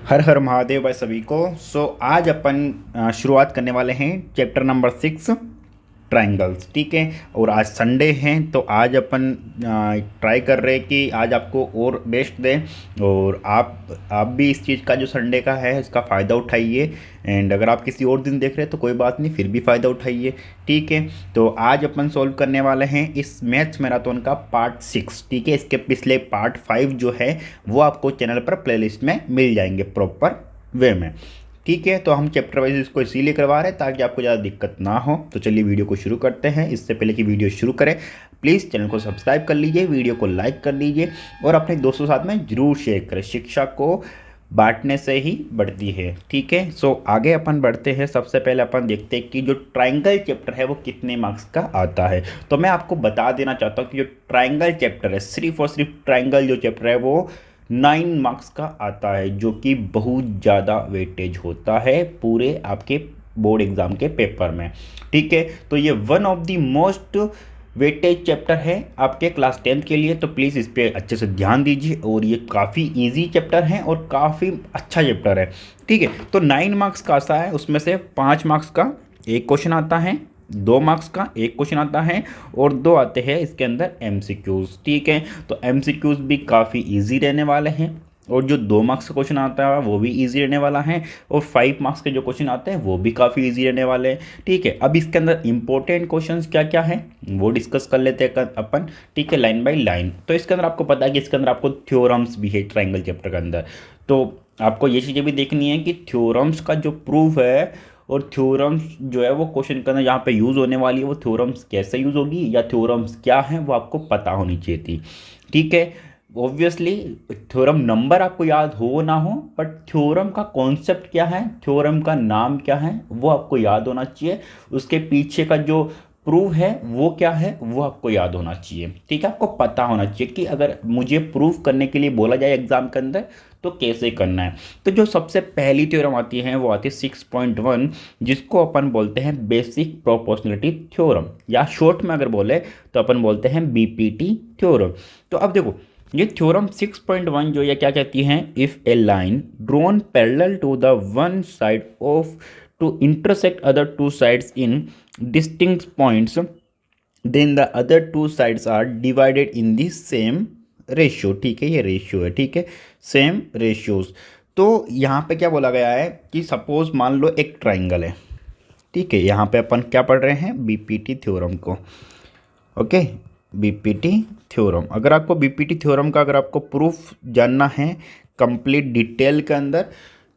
हर हर महादेव भाई सभी को। आज अपन शुरुआत करने वाले हैं चैप्टर नंबर 6 ट्रायंगल्स। ठीक है, और आज संडे हैं तो आज अपन ट्राई कर रहे हैं कि आज आपको और बेस्ट दें, और आप भी इस चीज़ का जो संडे का है इसका फ़ायदा उठाइए। एंड अगर आप किसी और दिन देख रहे हैं तो कोई बात नहीं, फिर भी फ़ायदा उठाइए। ठीक है, तो आज अपन सॉल्व करने वाले हैं इस मैथ्स मैराथन का पार्ट 6। ठीक है, इसके पिछले पार्ट 5 जो है वो आपको चैनल पर प्लेलिस्ट में मिल जाएंगे प्रॉपर वे में। ठीक है, तो हम चैप्टर वाइज इसको इसीलिए करवा रहे हैं ताकि आपको ज़्यादा दिक्कत ना हो। तो चलिए वीडियो को शुरू करते हैं। इससे पहले कि वीडियो शुरू करें, प्लीज़ चैनल को सब्सक्राइब कर लीजिए, वीडियो को लाइक कर लीजिए और अपने दोस्तों के साथ में जरूर शेयर करें। शिक्षा को बांटने से ही बढ़ती है। ठीक है, आगे अपन बढ़ते हैं। सबसे पहले अपन देखते हैं कि जो ट्राइंगल चैप्टर है वो कितने मार्क्स का आता है। तो मैं आपको बता देना चाहता हूँ कि जो ट्राइंगल चैप्टर है, सिर्फ और सिर्फ ट्राइंगल जो चैप्टर है वो 9 मार्क्स का आता है, जो कि बहुत ज़्यादा वेटेज होता है पूरे आपके बोर्ड एग्जाम के पेपर में। ठीक है, तो ये one of the most weightage chapter है आपके क्लास 10th के लिए। तो प्लीज़ इस पर अच्छे से ध्यान दीजिए, और ये काफ़ी इजी चैप्टर है और काफ़ी अच्छा चैप्टर है। ठीक है, तो 9 मार्क्स का आता है, उसमें से 5 मार्क्स का एक क्वेश्चन आता है, 2 मार्क्स का एक क्वेश्चन आता है और 2 आते हैं इसके अंदर एमसीक्यूज। ठीक है, तो एमसीक्यूज भी काफ़ी इजी रहने वाले हैं, और जो 2 मार्क्स का क्वेश्चन आता है वो भी इजी रहने वाला है, और 5 मार्क्स के जो क्वेश्चन आते हैं वो भी काफ़ी इजी रहने वाले हैं। ठीक है, अब इसके अंदर इंपॉर्टेंट क्वेश्चंस क्या क्या है वो डिस्कस कर लेते हैं अपन। ठीक है, लाइन बाय लाइन। तो इसके अंदर आपको पता है कि इसके अंदर आपको थ्योरम्स भी है ट्राइंगल चैप्टर के अंदर, तो आपको ये चीज़ें भी देखनी है कि थ्योरम्स का जो प्रूफ है और थ्योरम्स जो है वो क्वेश्चन के अंदर यहाँ पे यूज़ होने वाली है, वो थ्योरम्स कैसे यूज़ होगी या थ्योरम्स क्या है वो आपको पता होनी चाहिए थी। ठीक है, ऑब्वियसली थ्योरम नंबर आपको याद हो ना हो, बट थ्योरम का कॉन्सेप्ट क्या है, थ्योरम का नाम क्या है वो आपको याद होना चाहिए। उसके पीछे का जो प्रूफ है वो क्या है वो आपको याद होना चाहिए। ठीक है, आपको पता होना चाहिए कि अगर मुझे प्रूफ करने के लिए बोला जाए एग्जाम के अंदर तो कैसे करना है। तो जो सबसे पहली थ्योरम आती है वो आती है 6.1, जिसको अपन बोलते हैं बेसिक प्रोपोर्शनलिटी थ्योरम, या शॉर्ट में अगर बोले तो अपन बोलते हैं बीपीटी थ्योरम। तो अब देखो ये थ्योरम 6.1 जो ये क्या कहती है, if a line drawn parallel to the one side of to intersect other two sides in distinct points, then the other two sides are divided in the same ratio. ठीक है, ये रेशियो है। ठीक है, सेम रेशियोज। तो यहाँ पे क्या बोला गया है कि सपोज मान लो एक ट्राइंगल है। ठीक है, यहाँ पे अपन क्या पढ़ रहे हैं, बीपीटी थ्योरम को। Okay, BPT theorem. अगर आपको बीपीटी थ्योरम का अगर आपको प्रूफ जानना है कंप्लीट डिटेल के अंदर,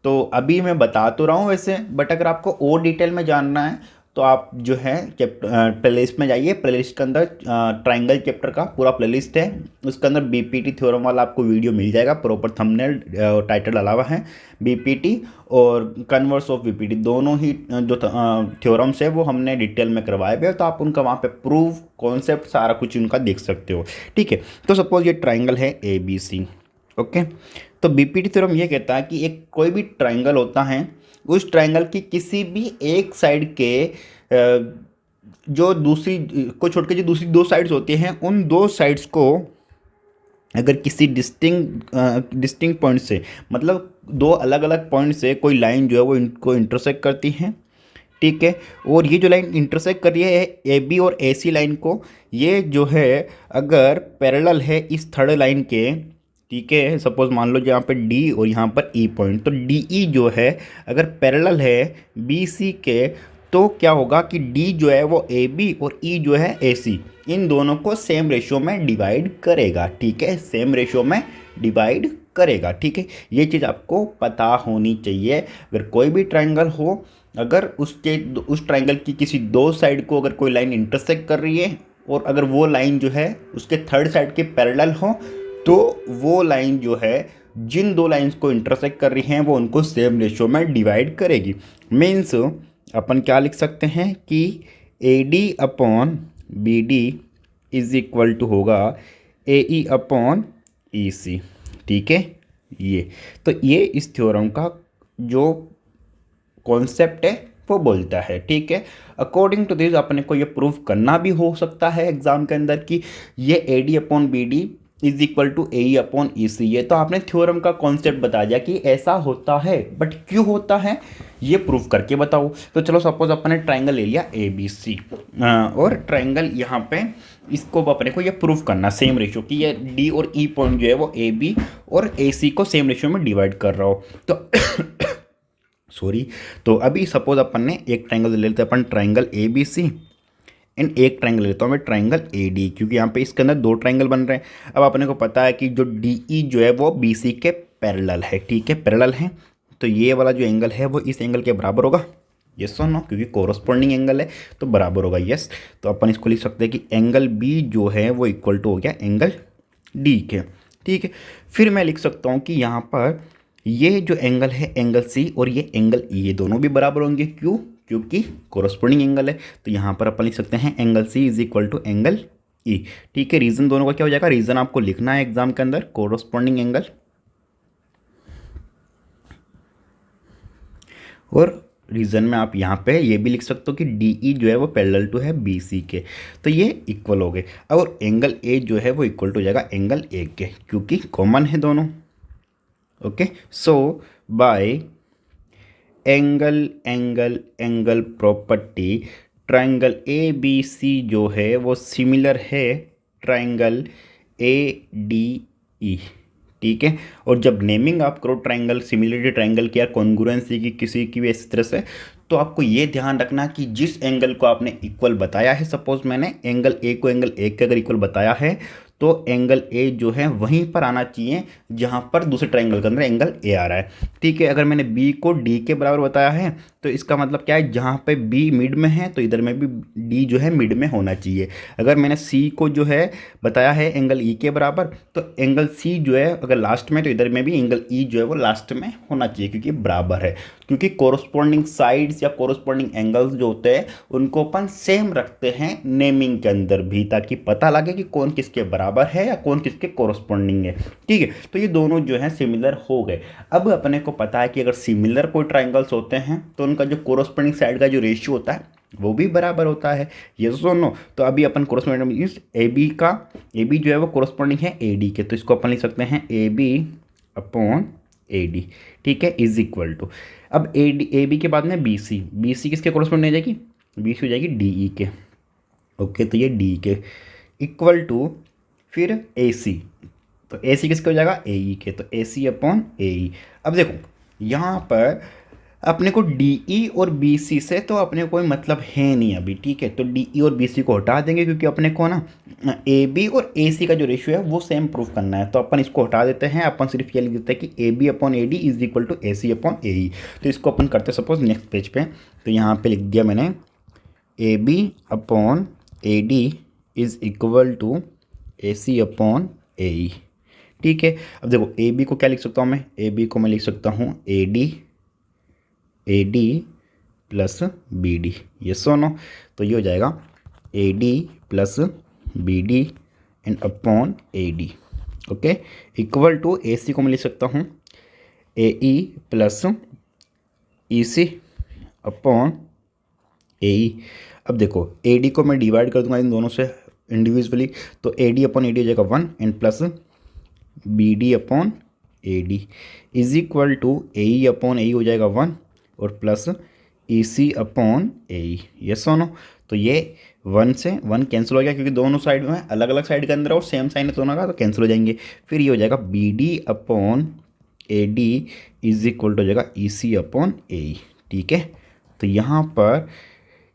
तो अभी मैं बता तो रहा हूँ वैसे, बट अगर आपको और डिटेल में जानना है तो आप जो है प्लेलिस्ट में जाइए। प्लेलिस्ट के अंदर ट्राइंगल चैप्टर का पूरा प्लेलिस्ट है, उसके अंदर बीपीटी थ्योरम वाला आपको वीडियो मिल जाएगा, प्रॉपर थंबनेल टाइटल अलावा है। बीपीटी और कन्वर्स ऑफ बीपीटी दोनों ही जो थ्योरम्स है वो हमने डिटेल में करवाए हुए हैं, तो आप उनका वहाँ पे प्रूफ कॉन्सेप्ट सारा कुछ उनका देख सकते हो। ठीक है, तो सपोज ये ट्राइंगल है ए बी सी। ओके, तो बीपीटी थ्योरम ये कहता है कि एक कोई भी ट्राइंगल होता है, उस ट्राइंगल की किसी भी एक साइड के जो दूसरी को छोड़ के जो दूसरी 2 साइड्स होती हैं, उन 2 साइड्स को अगर किसी डिस्टिंक्ट पॉइंट से, मतलब 2 अलग अलग पॉइंट से कोई लाइन जो है वो इनको इंटरसेक्ट करती है। ठीक है, और ये जो लाइन इंटरसेक्ट कर रही है ए बी और ए सी लाइन को, ये जो है अगर पैरेलल है इस थर्ड लाइन के। ठीक है, सपोज मान लो यहाँ पे डी और यहाँ पर ई पॉइंट, तो डी ई जो है अगर पैरेलल है बी सी के, तो क्या होगा कि डी जो है वो ए बी और ई जो है ए सी, इन दोनों को सेम रेशियो में डिवाइड करेगा। ठीक है, सेम रेशियो में डिवाइड करेगा। ठीक है, ये चीज़ आपको पता होनी चाहिए। अगर कोई भी ट्राइंगल हो, अगर उस ट्राइंगल की किसी 2 साइड को अगर कोई लाइन इंटरसेक्ट कर रही है, और अगर वो लाइन जो है उसके थर्ड साइड के पैरेलल हो, तो वो लाइन जो है जिन 2 लाइंस को इंटरसेक्ट कर रही हैं वो उनको सेम रेशियो में डिवाइड करेगी। मीन्स अपन क्या लिख सकते हैं कि A D upon B D is equal to होगा ए ई अपॉन ई सी। ठीक है, ये तो ये इस थ्योरम का जो कॉन्सेप्ट है वो बोलता है। ठीक है, अकॉर्डिंग टू दिस अपने को ये प्रूफ करना भी हो सकता है एग्जाम के अंदर कि ये A D upon B D is equal to A E upon E C. ये तो आपने थ्योरम का कॉन्सेप्ट बता दिया कि ऐसा होता है, बट क्यों होता है ये प्रूफ करके बताओ। तो चलो सपोज अपन ने ट्राइंगल ले लिया ए बी सी, और ट्राइंगल यहाँ पे इसको अपने को ये प्रूफ करना सेम रेशियो कि ये डी और ई पॉइंट जो है वो ए बी और ए सी को सेम रेशियो में डिवाइड कर रहा हो। तो सॉरी, तो अभी सपोज अपन ने एक ट्राइंगल ले लेते हैं अपन, triangle A B C, and एक ट्राइंगल लेता हूँ मैं ट्राइंगल ए डी, क्योंकि यहाँ पे इसके अंदर दो ट्राइंगल बन रहे हैं। अब अपने को पता है कि जो डी ई जो है वो बी सी के पैरेलल है, ठीक है, पैरेलल है। तो ये वाला जो एंगल है वो इस एंगल के बराबर होगा, यस और नो, क्योंकि कोरस्पॉन्डिंग एंगल है तो बराबर होगा, यस। तो अपन इसको लिख सकते हैं कि एंगल बी जो है वो इक्वल टू हो गया एंगल डी के, ठीक है। फिर मैं लिख सकता हूँ कि यहाँ पर ये जो एंगल है एंगल सी और ये एंगल ई, ये दोनों भी बराबर होंगे, क्यों, क्योंकि कोरस्पॉन्डिंग एंगल है। तो यहाँ पर अपन लिख सकते हैं angle C is equal to angle E, ठीक है। रीजन दोनों का क्या हो जाएगा, रीजन आपको लिखना है एग्जाम के अंदर, कोरस्पॉन्डिंग एंगल, और रीजन में आप यहाँ पे ये भी लिख सकते हो कि डी ई जो है वो पैरेलल टू है बी सी के, तो ये इक्वल हो गए। और एंगल ए जो है वो इक्वल टू हो जाएगा एंगल ए के, क्योंकि कॉमन है दोनों, okay. So by angle angle angle property triangle A B C जो है वो सिमिलर है ट्राइंगल ए डी ई, ठीक है। और जब नेमिंग आप करो ट्राइंगल, सिमिलरिटी ट्राइंगल की या कॉन्ग्रुएंसी की किसी की भी इस तरह से, तो आपको ये ध्यान रखना कि जिस एंगल को आपने इक्वल बताया है, सपोज मैंने एंगल ए को एंगल ए के अगर इक्वल बताया है तो एंगल ए जो है वहीं पर आना चाहिए जहाँ पर दूसरे ट्राइंगल के अंदर एंगल ए आ रहा है, ठीक है। अगर मैंने बी को डी के बराबर बताया है तो इसका मतलब क्या है, जहाँ पे बी मिड में है तो इधर में भी डी जो है मिड में होना चाहिए। अगर मैंने सी को जो है बताया है एंगल ई के बराबर, तो एंगल सी जो है अगर लास्ट में, तो इधर में भी एंगल ई जो है वो लास्ट में होना चाहिए, क्योंकि बराबर है। क्योंकि कोरस्पॉन्डिंग साइड्स या कोरस्पॉन्डिंग एंगल्स जो होते हैं उनको अपन सेम रखते हैं नेमिंग के अंदर भी, ताकि पता लगे कि कौन किसके बराबर है या कौन किसके कोरस्पॉन्डिंग है, ठीक है। तो ये दोनों जो है सिमिलर हो गए। अब अपने को पता है कि अगर सिमिलर कोई ट्राइंगल्स होते हैं तो उनका जो कोरस्पॉन्डिंग साइड का जो रेशियो होता है वो भी बराबर होता है, यस और नो। तो अभी अपन कोरस्पॉन्डिंग इस ए बी का, ए बी जो है वो कोरस्पॉन्डिंग है ए डी के, तो इसको अपन लिख सकते हैं A B upon A D, ठीक है, इज इक्वल टू, अब ए बी के बाद में बी सी, बी सी किसके कोरस्पॉन्डिंग हो जाएगी, बी सी हो जाएगी डी ई के, ओके। तो ये डी के इक्वल टू फिर ए सी, तो ए सी किसके हो जाएगा, ए ई के, तो ए सी अपॉन ए ई। अब देखो यहाँ पर अपने को डी ई और बी सी से तो अपने को कोई मतलब है नहीं अभी, ठीक है। तो डी ई और बी सी को हटा देंगे, क्योंकि अपने को ना ए बी और ए सी का जो रेशियो है वो सेम प्रूफ करना है, तो अपन इसको हटा देते हैं। अपन सिर्फ ये लिख देते हैं कि A B upon A D is equal to A C upon A E. तो इसको अपन करते हैं सपोज नेक्स्ट पेज पे, तो यहाँ पे लिख दिया मैंने A B upon A D is equal to A C upon A E, ठीक है। अब देखो ए बी को क्या लिख सकता हूँ मैं, ए बी को मैं लिख सकता हूँ A D plus B D, yes और नो। तो ये हो जाएगा A D plus B D and upon A D, okay, equal to A C को मैं लिख सकता हूँ ए E plus E C upon A ई। अब देखो ए डी को मैं डिवाइड कर दूंगा इन दोनों से इंडिविजुअली, तो A D upon A D हो जाएगा 1 and plus B D upon A D is equal to A E upon A E हो जाएगा 1 और plus E C upon A E, yes और नो। तो ये 1 से 1 कैंसिल हो गया, क्योंकि दोनों साइड में अलग अलग साइड के अंदर और सेम साइन है दोनों का, तो कैंसिल हो जाएंगे। फिर ये हो जाएगा B D upon A D is equal to हो जाएगा ई सी अपॉन ए ई, ठीक है। तो यहाँ पर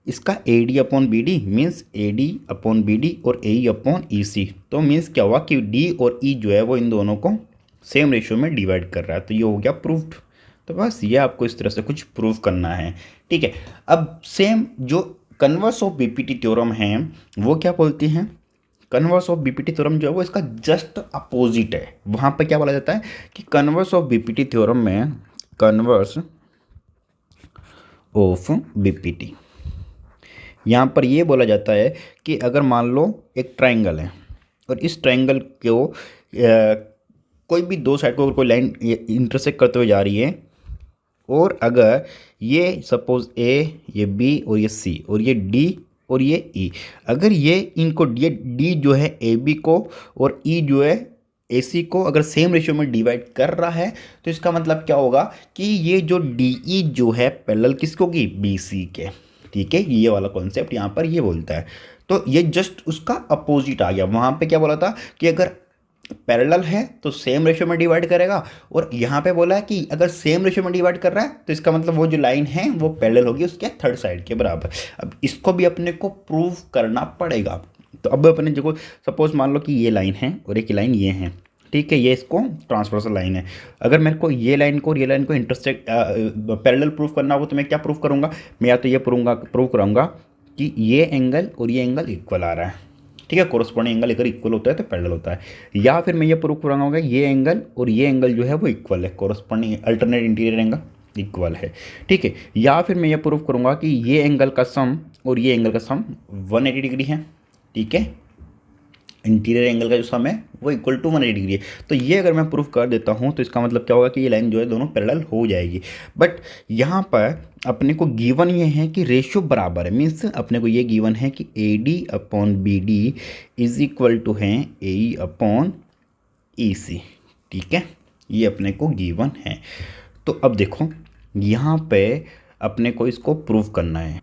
इसका A D upon B D means A D upon B D और A E upon E C, तो मीन्स क्या हुआ कि डी और ई जो है वो इन दोनों को सेम रेशियो में डिवाइड कर रहा है, तो ये हो गया प्रूफ्ड। तो बस ये आपको इस तरह से कुछ प्रूफ करना है, ठीक है। अब सेम जो कन्वर्स ऑफ बीपीटी थ्योरम है वो क्या बोलती हैं, कन्वर्स ऑफ बीपीटी थ्योरम जो है वो इसका जस्ट अपोजिट है। वहाँ पर क्या बोला जाता है कि कन्वर्स ऑफ बीपीटी थ्योरम में, कन्वर्स ऑफ बीपीटी, यहाँ पर ये बोला जाता है कि अगर मान लो एक ट्राइंगल है और इस ट्राइंगल को कोई भी दो साइड को अगर कोई लाइन इंटरसेक्ट करते हुए जा रही है, और अगर ये सपोज ए, ये बी और ये सी, और ये डी और ये ई। अगर ये इनको ये डी जो है ए बी को और ई जो है ए सी को अगर सेम रेशियो में डिवाइड कर रहा है तो इसका मतलब क्या होगा कि ये जो डी ई जो है पैरेलल किसको की बी सी के। ठीक है, ये वाला कॉन्सेप्ट यहाँ पर ये बोलता है। तो ये जस्ट उसका अपोजिट आ गया। वहाँ पे क्या बोला था कि अगर पैरेलल है तो सेम रेशियो में डिवाइड करेगा, और यहाँ पे बोला है कि अगर सेम रेशियो में डिवाइड कर रहा है तो इसका मतलब वो जो लाइन है वो पैरेलल होगी उसके थर्ड साइड के बराबर। अब इसको भी अपने को प्रूव करना पड़ेगा। तो अब अपने जो सपोज मान लो कि ये लाइन है और एक लाइन ये है, ठीक है, ये इसको ट्रांसवर्सल लाइन है। अगर मेरे को ये लाइन को और ये लाइन को इंटरसेक्ट पैरेलल प्रूफ करना हो तो मैं क्या प्रूफ करूँगा, मैं या तो ये प्रूव कराऊंगा कि ये एंगल और ये एंगल इक्वल आ रहा है। ठीक है, कोरस्पॉन्डिंग एंगल अगर इक्वल होता है तो पैरेलल होता है। या फिर मैं ये प्रूव कराऊंगा ये एंगल और ये एंगल जो है वो इक्वल है, corresponding alternate interior angle equal है। ठीक है, या फिर मैं ये प्रूव करूंगा कि ये एंगल का सम और ये एंगल का सम 180 डिग्री है। ठीक है, इंटीरियर एंगल का जो सम है वो इक्वल टू 180 डिग्री है। तो ये अगर मैं प्रूफ कर देता हूँ तो इसका मतलब क्या होगा कि ये लाइन जो है दोनों पैरेलल हो जाएगी। बट यहाँ पर अपने को गिवन ये है कि रेशियो बराबर है, मीन्स अपने को ये गिवन है कि A D upon B D is equal to है ए ई अपॉन ई सी। ठीक है, ये अपने को गिवन है। तो अब देखो यहाँ पे अपने को इसको प्रूव करना है।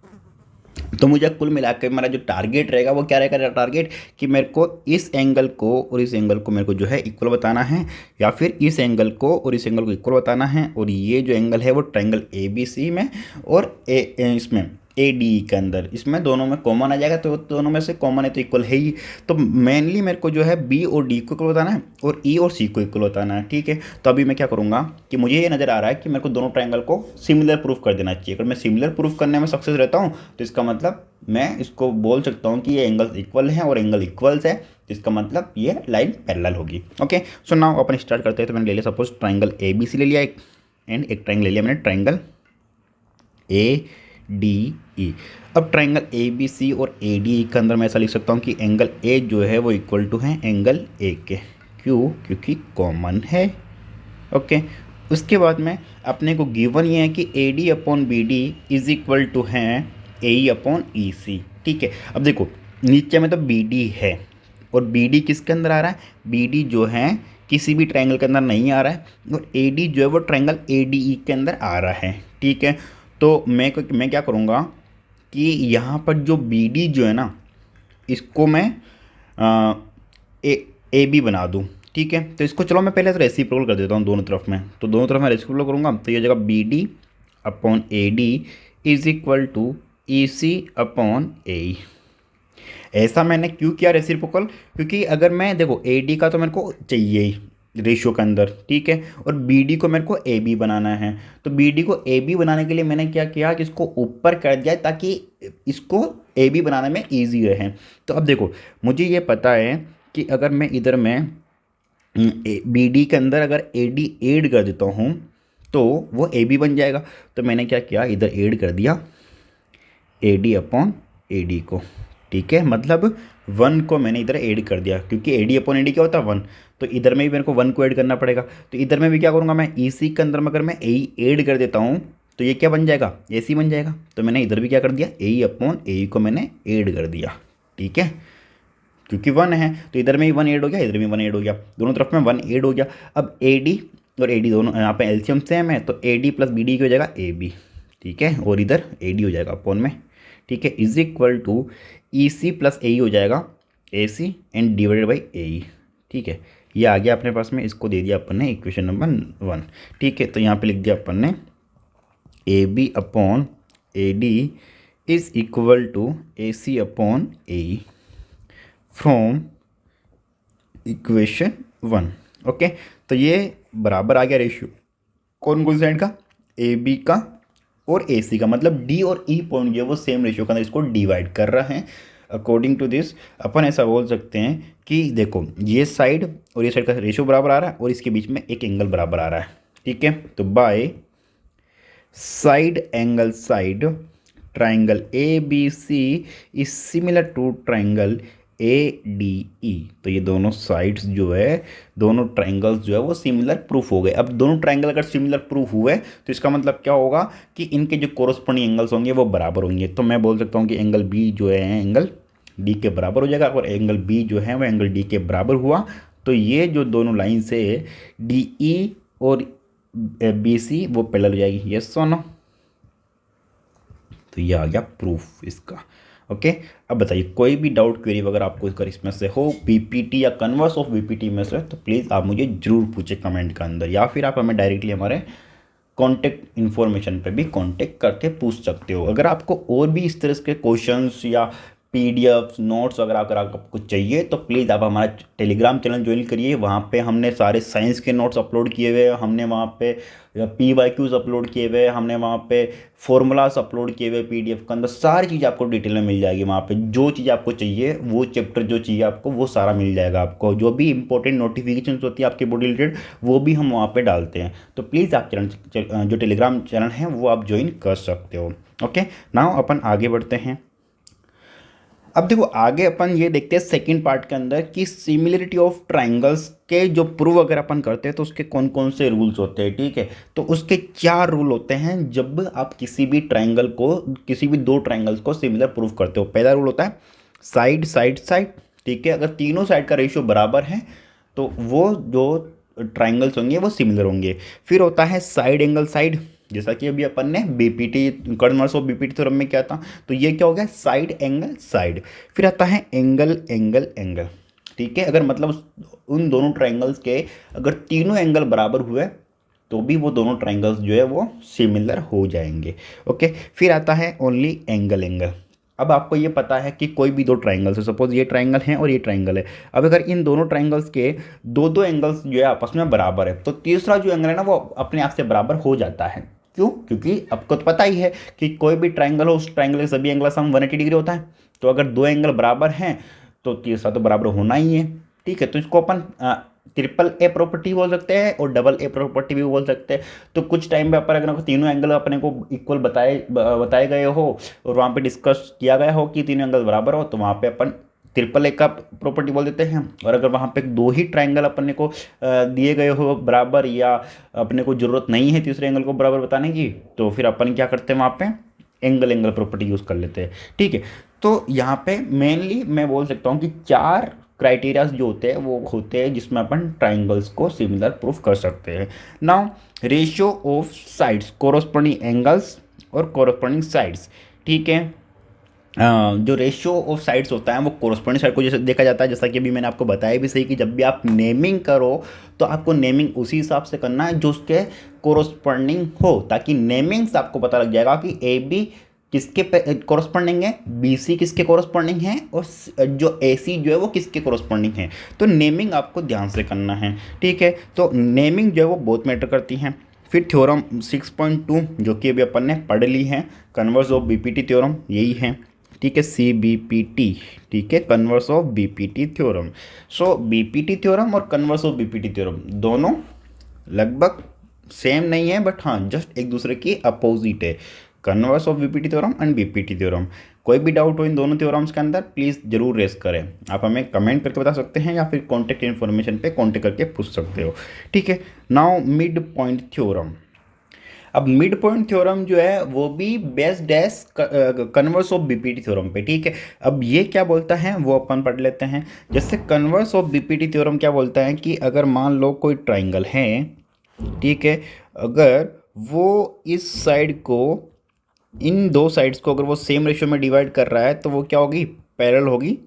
तो मुझे कुल मिलाकर मेरा जो टारगेट रहेगा वो क्या रहेगा, टारगेट कि मेरे को इस एंगल को और इस एंगल को मेरे को जो है इक्वल बताना है, या फिर इस एंगल को और इस एंगल को इक्वल बताना है। और ये जो एंगल है वो ट्रायंगल ए बी सी में और इसमें ए डी के अंदर, इसमें दोनों में कॉमन आ जाएगा। तो दोनों में से कॉमन है तो इक्वल है ही। तो मेनली मेरे को जो है बी और डी को इक्वल बताना है और ई और सी को इक्वल बताना है। ठीक है, तो अभी मैं क्या करूँगा कि मुझे ये नज़र आ रहा है कि मेरे को दोनों ट्रायंगल को सिमिलर प्रूफ कर देना चाहिए। अगर मैं सिमिलर प्रूफ करने में सक्सेस रहता हूँ तो इसका मतलब मैं इसको बोल सकता हूँ कि ये एंगल्स इक्वल हैं और एंगल इक्वल्स है, इसका मतलब ये लाइन पैरेलल होगी। ओके, सो नाउ अपन स्टार्ट करते हैं। तो मैंने ले लिया suppose triangle A B C ले लिया एक, एंड एक ट्रायंगल ले लिया मैंने ट्रायंगल ए डी ई। अब ट्रायंगल ए बी सी और ए डी ई के अंदर मैं ऐसा लिख सकता हूँ कि एंगल ए जो है वो इक्वल टू है एंगल ए के। क्यों? क्योंकि कॉमन है। ओके, उसके बाद में अपने को गिवन ये है कि A D upon B D is equal to है ए ई अपॉन ई सी। ठीक है, अब देखो नीचे में तो बी डी है और बी डी किसके अंदर आ रहा है, बी डी जो है किसी भी ट्रायंगल के अंदर नहीं आ रहा है, और ए डी जो है वो ट्रायंगल ए डी ई के अंदर आ रहा है। ठीक है, तो मैं क्या करूँगा कि यहाँ पर जो बी डी जो है ना इसको मैं ए बी बना दूँ। ठीक है, तो इसको चलो मैं पहले तो रेसिप्रोकल कर देता हूँ दोनों तरफ में। तो दोनों तरफ मैं रेसिप्रोकल करूँगा तो ये जगह B D upon A D is equal to E C upon A E. ऐसा मैंने क्यों किया रेसिप्रोकल, क्योंकि अगर मैं देखो ए डी का तो मेरे को चाहिए ही रेशियो के अंदर। ठीक है, और बी डी को मेरे को ए बी बनाना है। तो बी डी को ए बी बनाने के लिए मैंने क्या किया कि इसको ऊपर कर दिया ताकि इसको ए बी बनाने में ईजी रहे। तो अब देखो मुझे ये पता है कि अगर मैं इधर में बी डी के अंदर अगर ए डी ऐड कर देता हूँ तो वो ए बी बन जाएगा। तो मैंने क्या किया, इधर ऐड कर दिया ए डी अपॉन ए डी को। ठीक है, मतलब 1 को मैंने इधर ऐड कर दिया, क्योंकि ए डी अपॉन ए डी क्या होता है 1। तो इधर में भी मेरे को 1 को ऐड करना पड़ेगा। तो इधर में भी क्या करूँगा मैं, ई सी के अंदर में अगर मैं ए ऐड कर देता हूँ तो ये क्या बन जाएगा, ए सी बन जाएगा। तो मैंने इधर भी क्या कर दिया, ए अपॉन ए को मैंने ऐड कर दिया। ठीक है, क्योंकि 1 है तो इधर में भी 1 ऐड हो गया, इधर भी 1 ऐड हो गया, दोनों तरफ में 1 ऐड हो गया। अब ए डी और ए डी दोनों यहाँ पे एलसीएम सेम है, तो A D plus B D की हो जाएगा ए बी। ठीक है, और इधर ए डी हो जाएगा अपॉन में। ठीक है, is equal to E C plus A E हो जाएगा A C and divided by A E. ठीक है, ये आ गया अपने पास में, इसको दे दिया अपन ने इक्वेशन नंबर 1। ठीक है, तो यहाँ पे लिख दिया अपन ने A B upon A D is equal to A C upon A E from equation 1। Okay, तो ये बराबर आ गया रेशियो कौन कौन साइड का, ए बी का और ए सी का। मतलब डी और ई पॉइंट जो है वो सेम रेशियो के अंदर इसको डिवाइड कर रहे हैं। अकॉर्डिंग टू दिस अपन ऐसा बोल सकते हैं कि देखो ये साइड और ये साइड का रेशियो बराबर आ रहा है और इसके बीच में एक एंगल बराबर आ रहा है। ठीक है, तो by side angle side triangle A B C is similar to triangle ADE। तो ये दोनों साइड्स जो है, दोनों ट्राइंगल्स जो है वो सिमिलर प्रूफ हो गए। अब दोनों ट्राइंगल अगर सिमिलर प्रूफ हुए तो इसका मतलब क्या होगा कि इनके जो कोरस्पॉन्डिंग एंगल्स होंगे वो बराबर होंगे। तो मैं बोल सकता हूँ कि एंगल बी जो है एंगल डी के बराबर हो जाएगा। और एंगल बी जो है वो एंगल डी के बराबर हुआ तो ये जो दोनों लाइन से DE और BC वो पैरेलल हो जाएगी। यस और नो? तो ये आ गया प्रूफ इसका। ओके, अब बताइए कोई भी डाउट क्वेरी अगर आपको अगर इसमें से हो PPT या कन्वर्स ऑफ BPT में से, तो प्लीज़ आप मुझे जरूर पूछे कमेंट के अंदर, या फिर आप हमें डायरेक्टली हमारे कॉन्टेक्ट इन्फॉर्मेशन पे भी कांटेक्ट करके पूछ सकते हो। अगर आपको और भी इस तरह के क्वेश्चंस या PDF नोट्स अगर आपको चाहिए तो प्लीज़ आप हमारा टेलीग्राम चैनल ज्वाइन करिए। वहाँ पे हमने सारे साइंस के नोट्स अपलोड किए हुए हैं, हमने वहाँ पे PYQs अपलोड किए हुए हैं, हमने वहाँ पे फॉर्मूलाज अपलोड किए हुए PDF के अंदर। सारी चीज़ आपको डिटेल में मिल जाएगी वहाँ पे। जो चीज़ आपको चाहिए, वो चैप्टर जो चाहिए आपको, वो सारा मिल जाएगा आपको। जो भी इंपॉर्टेंट नोटिफिकेशन होती है आपके बॉडी रिलेटेड, वो भी हम वहाँ पर डालते हैं। तो प्लीज़ आप चैनल जो टेलीग्राम चैनल है वो आप ज्वाइन कर सकते हो। ओके, नाउ अपन आगे बढ़ते हैं। अब देखो आगे अपन ये देखते हैं सेकंड पार्ट के अंदर कि सिमिलरिटी ऑफ ट्राइंगल्स के जो प्रूव अगर अपन करते हैं तो उसके कौन कौन से रूल्स होते हैं। ठीक है, तो उसके 4 रूल होते हैं जब आप किसी भी ट्राइंगल को, किसी भी 2 ट्राइंगल्स को सिमिलर प्रूव करते हो। पहला रूल होता है साइड साइड साइड। ठीक है, अगर तीनों साइड का रेशियो बराबर है तो वो जो ट्राइंगल्स होंगे वो सिमिलर होंगे। फिर होता है साइड एंगल साइड, जैसा कि अभी अपन ने BPT converse of BPT theorem में क्या था, तो ये क्या हो गया साइड एंगल साइड। फिर आता है एंगल एंगल एंगल। ठीक है, अगर मतलब उन दोनों ट्राइंगल्स के अगर तीनों एंगल बराबर हुए तो भी वो दोनों ट्राइंगल्स जो है वो सिमिलर हो जाएंगे। ओके, फिर आता है ओनली एंगल एंगल। अब आपको ये पता है कि कोई भी 2 ट्राइंगल्स है, सपोज ये ट्राइंगल है और ये ट्राइंगल है। अब अगर इन दोनों ट्राइंगल्स के दो एंगल्स जो है आपस में बराबर है तो तीसरा जो एंगल है ना वो अपने आप से बराबर हो जाता है। क्यों? क्योंकि आपको तो पता ही है कि कोई भी ट्राइंगल हो, उस ट्राइंगल के सभी एंगल सम 180 डिग्री होता है। तो अगर 2 एंगल बराबर हैं तो तीसरा तो बराबर होना ही है। ठीक है, तो इसको अपन ट्रिपल A प्रॉपर्टी बोल सकते हैं और डबल A प्रॉपर्टी भी बोल सकते हैं। तो कुछ टाइम पे अपन अगर तीनों एंगल अपने को इक्वल बताए गए हो और वहाँ पे डिस्कस किया गया हो कि तीनों एंगल बराबर हो, तो वहाँ पे अपन ट्रिपल A का प्रॉपर्टी बोल देते हैं। और अगर वहाँ पे 2 ही ट्राइंगल अपने को दिए गए हो बराबर, या अपने को ज़रूरत नहीं है तीसरे एंगल को बराबर बताने की, तो फिर अपन क्या करते हैं वहाँ पे एंगल एंगल प्रॉपर्टी यूज़ कर लेते हैं। ठीक है, तो यहाँ पे मेनली मैं बोल सकता हूँ कि 4 क्राइटेरियाज जो होते हैं वो होते हैं जिसमें अपन ट्राइंगल्स को सिमिलर प्रूफ कर सकते हैं। Now ratio of sides, corresponding angles और कोरस्पॉन्डिंग साइड्स। ठीक है, जो रेशियो ऑफ साइड्स होता है वो कोरस्पॉन्डिंग साइड को जैसे देखा जाता है, जैसा कि अभी मैंने आपको बताया भी सही कि जब भी आप नेमिंग करो तो आपको नेमिंग उसी हिसाब से करना है जो उसके कोरस्पॉन्डिंग हो, ताकि नेमिंग से आपको पता लग जाएगा कि AB किसके कोरस्पॉन्डिंग है, BC किसके कोरस्पॉन्डिंग है और जो AC जो है वो किसके कोरस्पॉन्डिंग है। तो नेमिंग आपको ध्यान से करना है। ठीक है, तो नेमिंग जो है वो बहुत मैटर करती हैं। फिर थ्योरम 6.2 जो कि अभी अपन ने पढ़ ली है, कन्वर्स ऑफ BPT थ्योरम, यही है। ठीक है, CBPT। ठीक है, converse of BPT theorem. So BPT theorem और कन्वर्स ऑफ BPT थ्योरम दोनों लगभग सेम नहीं है, बट हाँ जस्ट एक दूसरे की अपोजिट है, converse of BPT theorem and BPT theorem. कोई भी डाउट हो इन दोनों थ्योरम्स के अंदर प्लीज़ जरूर रेस करें। आप हमें कमेंट करके बता सकते हैं या फिर कॉन्टेक्ट इन्फॉर्मेशन पे कॉन्टेक्ट करके पूछ सकते हो। ठीक है, नाउ मिड पॉइंट थ्योरम। अब मिड पॉइंट थ्योरम जो है वो भी बेस्ड है कन्वर्स ऑफ BPT थ्योरम पे। ठीक है, अब ये क्या बोलता है वो अपन पढ़ लेते हैं। जैसे कन्वर्स ऑफ BPT थ्योरम क्या बोलता है कि अगर मान लो कोई ट्राइंगल है, ठीक है, अगर वो इस साइड को, इन 2 साइड्स को अगर वो सेम रेशियो में डिवाइड कर रहा है तो वो क्या होगी, पैरेलल होगी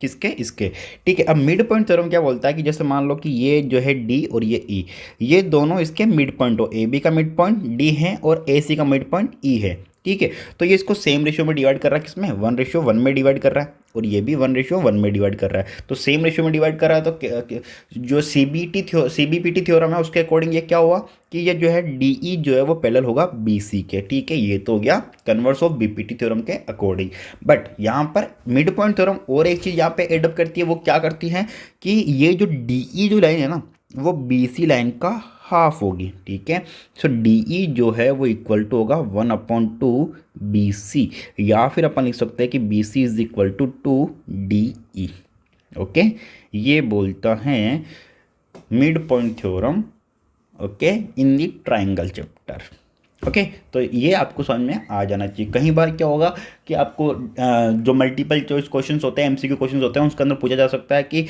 किसके, इसके। ठीक है, अब मिड पॉइंट थ्योरम क्या बोलता है कि जैसे मान लो कि ये जो है D और ये E, ये दोनों इसके मिड पॉइंट हो, AB का मिड पॉइंट D है और AC का मिड पॉइंट E है। ठीक है, तो ये इसको सेम रेशियो में डिवाइड कर रहा है, किसमें, 1:1 में डिवाइड कर रहा है, और ये भी 1:1 में डिवाइड कर रहा है। तो सेम रेशियो में डिवाइड कर रहा है तो जो CBPT थ्योरम है उसके अकॉर्डिंग ये क्या हुआ कि ये जो है DE जो है वो पैरेलल होगा BC के। ठीक है, ये तो हो गया कन्वर्स ऑफ BPT थ्योरम के अकॉर्डिंग। बट यहाँ पर मिड पॉइंट थ्योरम और एक चीज़ यहाँ पे एडअप करती है, वो क्या करती है कि ये जो DE जो लाइन है ना वो BC लाइन का हाफ होगी। ठीक है, सो DE जो है वो इक्वल टू होगा 1/2 BC, या फिर अपन लिख सकते हैं कि BC is equal to 2 DE। Okay, ये बोलता है midpoint theorem, okay, in the triangle chapter. Okay, तो ये आपको समझ में आ जाना चाहिए। कई बार क्या होगा कि आपको जो मल्टीपल चॉइस क्वेश्चंस होते हैं, एमसीक्यू क्वेश्चंस होते हैं, उसके अंदर पूछा जा सकता है कि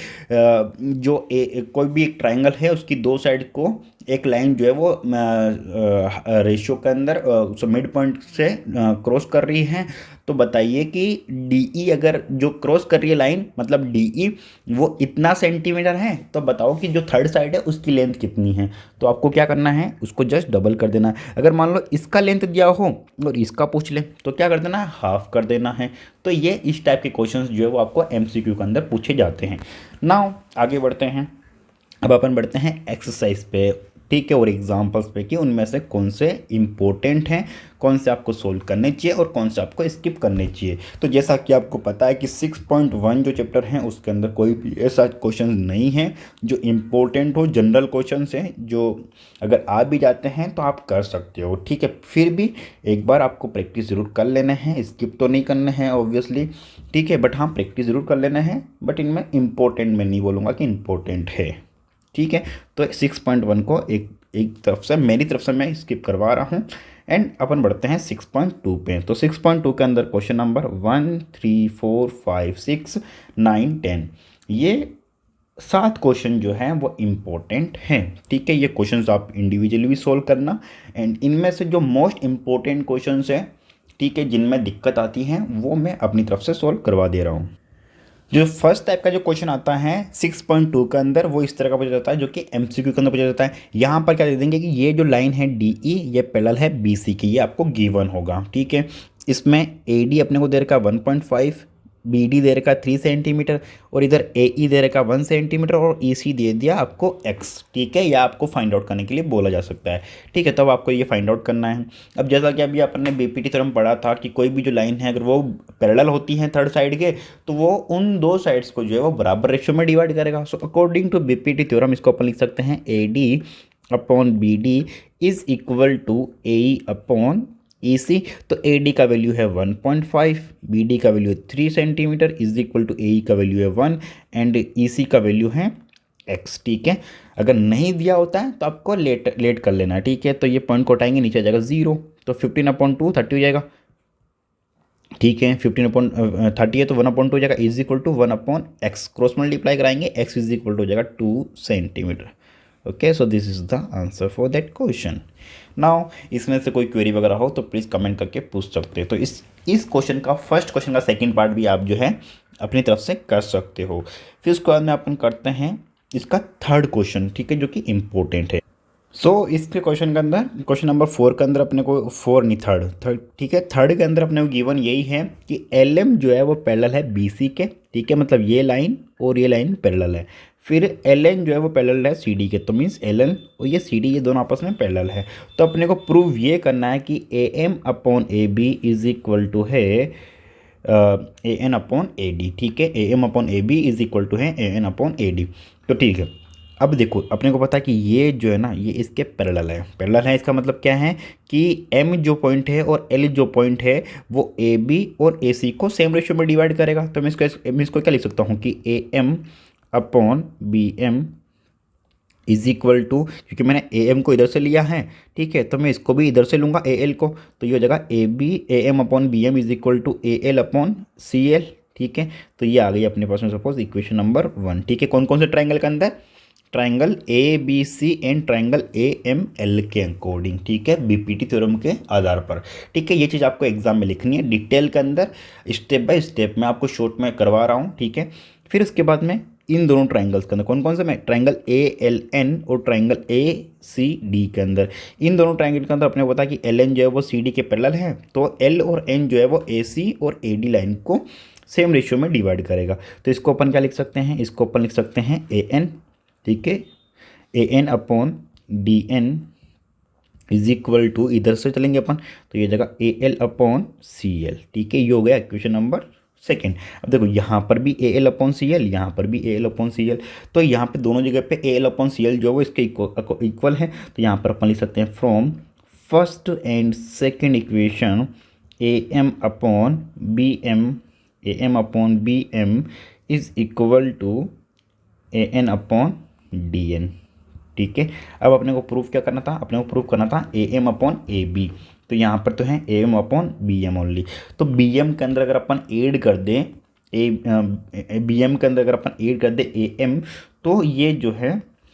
कोई भी एक ट्राइंगल है, उसकी दो साइड को एक लाइन जो है वो रेशियो के अंदर मिड पॉइंट से क्रॉस कर रही है। तो बताइए कि डी अगर जो क्रॉस कर रही है लाइन, मतलब डी वो इतना सेंटीमीटर है, तो बताओ कि जो थर्ड साइड है उसकी लेंथ कितनी है। तो आपको क्या करना है, उसको जस्ट डबल कर देना है। अगर मान लो इसका लेंथ दिया हो और इसका पूछ ले तो क्या कर देना है, हाफ कर देना है। तो ये इस टाइप के क्वेश्चंस जो है वो आपको एमसीक्यू के अंदर पूछे जाते हैं। नाउ आगे बढ़ते हैं। अब अपन बढ़ते हैं एक्सरसाइज पे, ठीक है, और एग्जाम्पल्स पे कि उनमें से कौन से इंपॉर्टेंट हैं, कौन से आपको सोल्व करने चाहिए और कौन से आपको स्किप करने चाहिए। तो जैसा कि आपको पता है कि 6.1 जो चैप्टर है उसके अंदर कोई भी ऐसा क्वेश्चन नहीं है जो इम्पोर्टेंट हो, जनरल क्वेश्चन हैं जो अगर आ भी जाते हैं तो आप कर सकते हो, ठीक है। फिर भी एक बार आपको प्रैक्टिस ज़रूर कर लेना है, स्किप तो नहीं करना है ऑब्वियसली, ठीक है, बट हाँ प्रैक्टिस ज़रूर कर लेना है। बट इनमें इम्पोर्टेंट मैं नहीं बोलूँगा कि इम्पोर्टेंट है, ठीक है। तो 6.1 को एक तरफ से, मेरी तरफ से मैं स्किप करवा रहा हूँ। एंड अपन बढ़ते हैं 6.2 पे। तो 6.2 के अंदर क्वेश्चन नंबर 1, 3, 4, 5, 6, 9, 10, ये 7 क्वेश्चन जो हैं वो इम्पोर्टेंट हैं, ठीक है। ये क्वेश्चंस आप इंडिविजुअली भी सोल्व करना। एंड इनमें से जो मोस्ट इम्पोर्टेंट क्वेश्चंस हैं, ठीक है, जिनमें दिक्कत आती हैं, वो मैं अपनी तरफ से सोल्व करवा दे रहा हूँ। जो फर्स्ट टाइप का जो क्वेश्चन आता है 6.2 के अंदर, वो इस तरह का पूछा जाता है, जो कि एमसीक्यू के अंदर पूछा जाता है। यहाँ पर क्या दे देंगे कि ये जो लाइन है डी ई, ये पैरेलल है बी सी की, ये आपको गिवन होगा, ठीक है। इसमें ए डी अपने को दे रखा 1.5, बी डी दे रखा 3 सेंटीमीटर, और इधर ए ई दे रखा 1 सेंटीमीटर, और ई सी दे दिया आपको एक्स, ठीक है। या आपको फाइंड आउट करने के लिए बोला जा सकता है, ठीक है। तब आपको ये फाइंड आउट करना है। अब जैसा कि अभी अपन ने बीपीटी थ्योरम पढ़ा था कि कोई भी जो लाइन है अगर वो पैरेलल होती है थर्ड साइड के, तो वो उन दो साइड्स को जो है वो बराबर रेशियो में डिवाइड करेगा। So according to BPT theorem इसको अपन लिख सकते हैं A D upon B D is equal to A upon E C. तो ए डी का वैल्यू है 1.5, बी डी का वैल्यू है 3 सेंटीमीटर, इज इक्वल टू ए का वैल्यू है 1 एंड ई सी का वैल्यू है एक्स, ठीक है। अगर नहीं दिया होता है तो आपको लेट कर लेना है, ठीक है। तो ये पॉइंट को हटाएंगे, नीचे आ जाएगा 0, तो 15/2 30 हो जाएगा, ठीक है। 15/30 है तो 1/2 हो जाएगा, is equal to 1/x, cross multiply कराएंगे, x इज इक्वल टू हो जाएगा 2 centimetre. Okay, so this is the answer for that question. Now इसमें से कोई क्वेरी वगैरह हो तो प्लीज़ कमेंट करके पूछ सकते हैं। तो इस क्वेश्चन का, फर्स्ट क्वेश्चन का सेकंड पार्ट भी आप जो है अपनी तरफ से कर सकते हो। फिर उसके बाद में अपन करते हैं इसका थर्ड क्वेश्चन, ठीक है, जो कि इम्पोर्टेंट है। इसके क्वेश्चन के अंदर, क्वेश्चन नंबर 4 के अंदर अपने को, 4 नहीं, थर्ड, ठीक है, थर्ड के अंदर अपने को गिवन यही है कि एल एम जो है वो पैरेलल है बी सी के, ठीक है, मतलब ये लाइन और ये लाइन पैरेलल है। फिर एल एन जो है वो पैरेलल है सी डी के, तो मीन्स एल एन और ये सी डी, ये दोनों आपस में पैरेलल है। तो अपने को प्रूव ये करना है कि A M upon A B is equal to है A N upon A D, ठीक है। A M upon A B is equal to है A N upon A D. तो ठीक है, अब देखो अपने को पता है कि ये जो है ना, ये इसके पैरेलल है। पैरेलल है इसका मतलब क्या है कि एम जो पॉइंट है और एल जो पॉइंट है वो ए बी और ए सी को सेम रेशियो में डिवाइड करेगा। तो मैं इसको क्या लिख सकता हूँ कि A M upon B M is equal to, क्योंकि मैंने ए एम को इधर से लिया है, ठीक है, तो मैं इसको भी इधर से लूँगा ए एल को, तो ये हो जाएगा A M upon B M is equal to A L upon C L, ठीक है। तो ये आ गई अपने पास में सपोज इक्वेशन नंबर 1, ठीक है। कौन कौन से ट्राइंगल के अंदर, triangle A B C and triangle A M L के अकॉर्डिंग, ठीक है, बीपीटी थ्योरम के आधार पर, ठीक है। ये चीज़ आपको एग्जाम में लिखनी है डिटेल के अंदर, स्टेप बाय स्टेप मैं आपको शॉर्ट में करवा रहा हूँ, ठीक है। फिर उसके बाद में इन दोनों ट्राइंगल्स के अंदर, कौन कौन से में, ट्राइंगल ए एल एन और ट्राइंगल ए सी डी के अंदर, इन दोनों ट्राइंगल के अंदर अपने को पता है कि एल एन जो है वो सी डी के पैरेलल है, तो एल और एन जो है वो ए सी और ए डी लाइन को सेम रेशियो में डिवाइड करेगा। तो इसको अपन क्या लिख सकते हैं, इसको अपन लिख सकते हैं ए एन, ठीक है, A N upon D N is equal to, इधर से चलेंगे अपन तो ये जगह A L upon C L, ठीक है। ये हो गया इक्वेशन नंबर सेकेंड। अब देखो यहाँ पर भी A L upon C L, यहाँ पर भी A L upon C L, तो यहाँ पे दोनों जगह पे A L upon C L जो है वो इसके इक्वल है। तो यहाँ पर अपन लिख सकते हैं from first and second equation A M upon B M, A M upon B M is equal to A N upon D N. ठीक है, अब अपने को प्रूफ क्या करना था, अपने को प्रूफ करना था A M upon A B. तो यहाँ पर तो है A M upon B M only. तो बी एम के अंदर अगर अपन ऐड कर दें बी एम के अंदर अगर अपन ऐड कर दें ए एम, तो ये जो है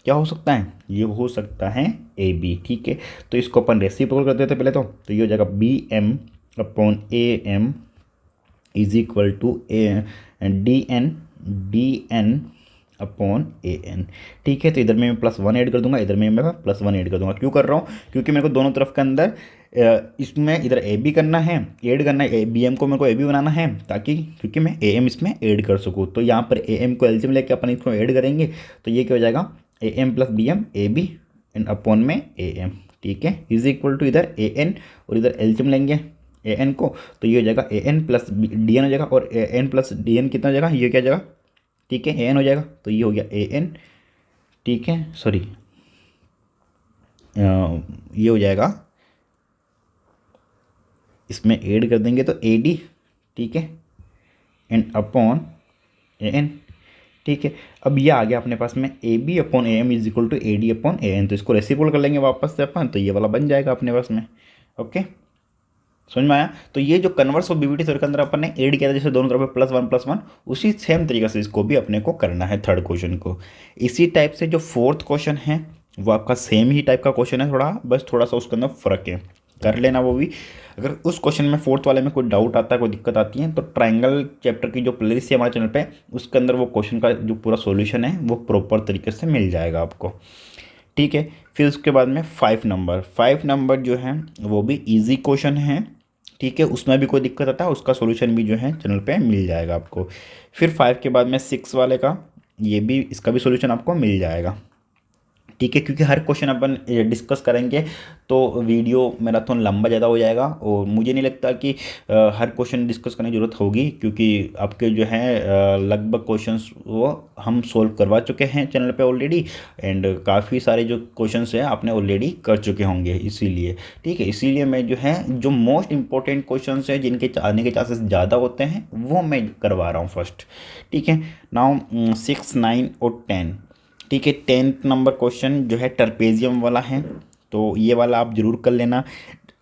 क्या हो सकता है, ये हो सकता है ए बी। ठीक है, तो इसको अपन रेसिप्रोकल कर देते पहले तो ये हो जाएगा B M upon A M is equal to A D N upon A N. ठीक है, तो इधर में मैं +1 ऐड कर दूंगा, इधर में मैं +1 ऐड कर दूंगा। क्यों कर रहा हूँ, क्योंकि मेरे को दोनों तरफ के अंदर इसमें इधर ए बी करना है, ऐड करना है, बी एम को मेरे को ए बी बनाना है, ताकि क्योंकि मैं ए एम इसमें ऐड कर सकूँ। तो यहाँ पर ए एम को एलसीएम लेके अपन इसको ऐड करेंगे, तो ये क्या हो जाएगा, A M plus B M A B and upon में ए एम। ठीक है, इज इक्वल टू इधर ए एन और इधर एलसीएम लेंगे ए एन को, तो ये हो जाएगा A N plus D N हो जाएगा, और A N plus D N कितना हो जाएगा, ये क्या हो जाएगा, ठीक है, ए एन हो जाएगा, तो ये हो गया ए एन। ठीक है, सॉरी ये हो जाएगा, इसमें ऐड कर देंगे तो ए डी। ठीक है, एंड अपॉन ए एन। ठीक है, अब ये आ गया अपने पास में A B upon A M is equal to A D upon A N. तो इसको रेसिप्रोकल कर लेंगे वापस से अपन, तो ये वाला बन जाएगा अपने पास में। ओके, समझ में आया। तो ये जो कन्वर्स ऑफ बीबीटी के अंदर अपन ने ऐड किया था, जैसे दोनों तरफ +1 उसी सेम तरीके से इसको भी अपने को करना है थर्ड क्वेश्चन को। इसी टाइप से जो फोर्थ क्वेश्चन है वो आपका सेम ही टाइप का क्वेश्चन है, बस थोड़ा सा उसके अंदर फ़र्क है, कर लेना वो भी। अगर उस क्वेश्चन में फोर्थ वाले में कोई डाउट आता है, कोई दिक्कत आती है, तो ट्राइंगल चैप्टर की जो प्लेलिस्ट है हमारे चैनल पे, उसके अंदर वो क्वेश्चन का जो पूरा सॉल्यूशन है वो प्रॉपर तरीके से मिल जाएगा आपको। ठीक है, फिर उसके बाद में 5 नंबर जो है वो भी ईजी क्वेश्चन है। ठीक है, उसमें भी कोई दिक्कत आता है, उसका सॉल्यूशन भी जो है चैनल पे मिल जाएगा आपको। फिर 5 के बाद में 6 वाले का, ये भी, इसका भी सॉल्यूशन आपको मिल जाएगा। ठीक है, क्योंकि हर क्वेश्चन अपन डिस्कस करेंगे तो वीडियो मैराथन लंबा ज़्यादा हो जाएगा, और मुझे नहीं लगता कि हर क्वेश्चन डिस्कस करने की ज़रूरत होगी, क्योंकि आपके जो है लगभग क्वेश्चंस वो हम सोल्व करवा चुके हैं चैनल पे ऑलरेडी, एंड काफ़ी सारे जो क्वेश्चंस हैं आपने ऑलरेडी कर चुके होंगे, इसीलिए। ठीक है, इसीलिए मैं जो है जो मोस्ट इंपॉर्टेंट क्वेश्चंस हैं जिनके आने के चांसेस ज़्यादा होते हैं वो मैं करवा रहा हूँ फर्स्ट। ठीक है, नाउ 6, 9 और 10। ठीक है, 10th नंबर क्वेश्चन जो है ट्रपेजियम वाला है, तो ये वाला आप जरूर कर लेना।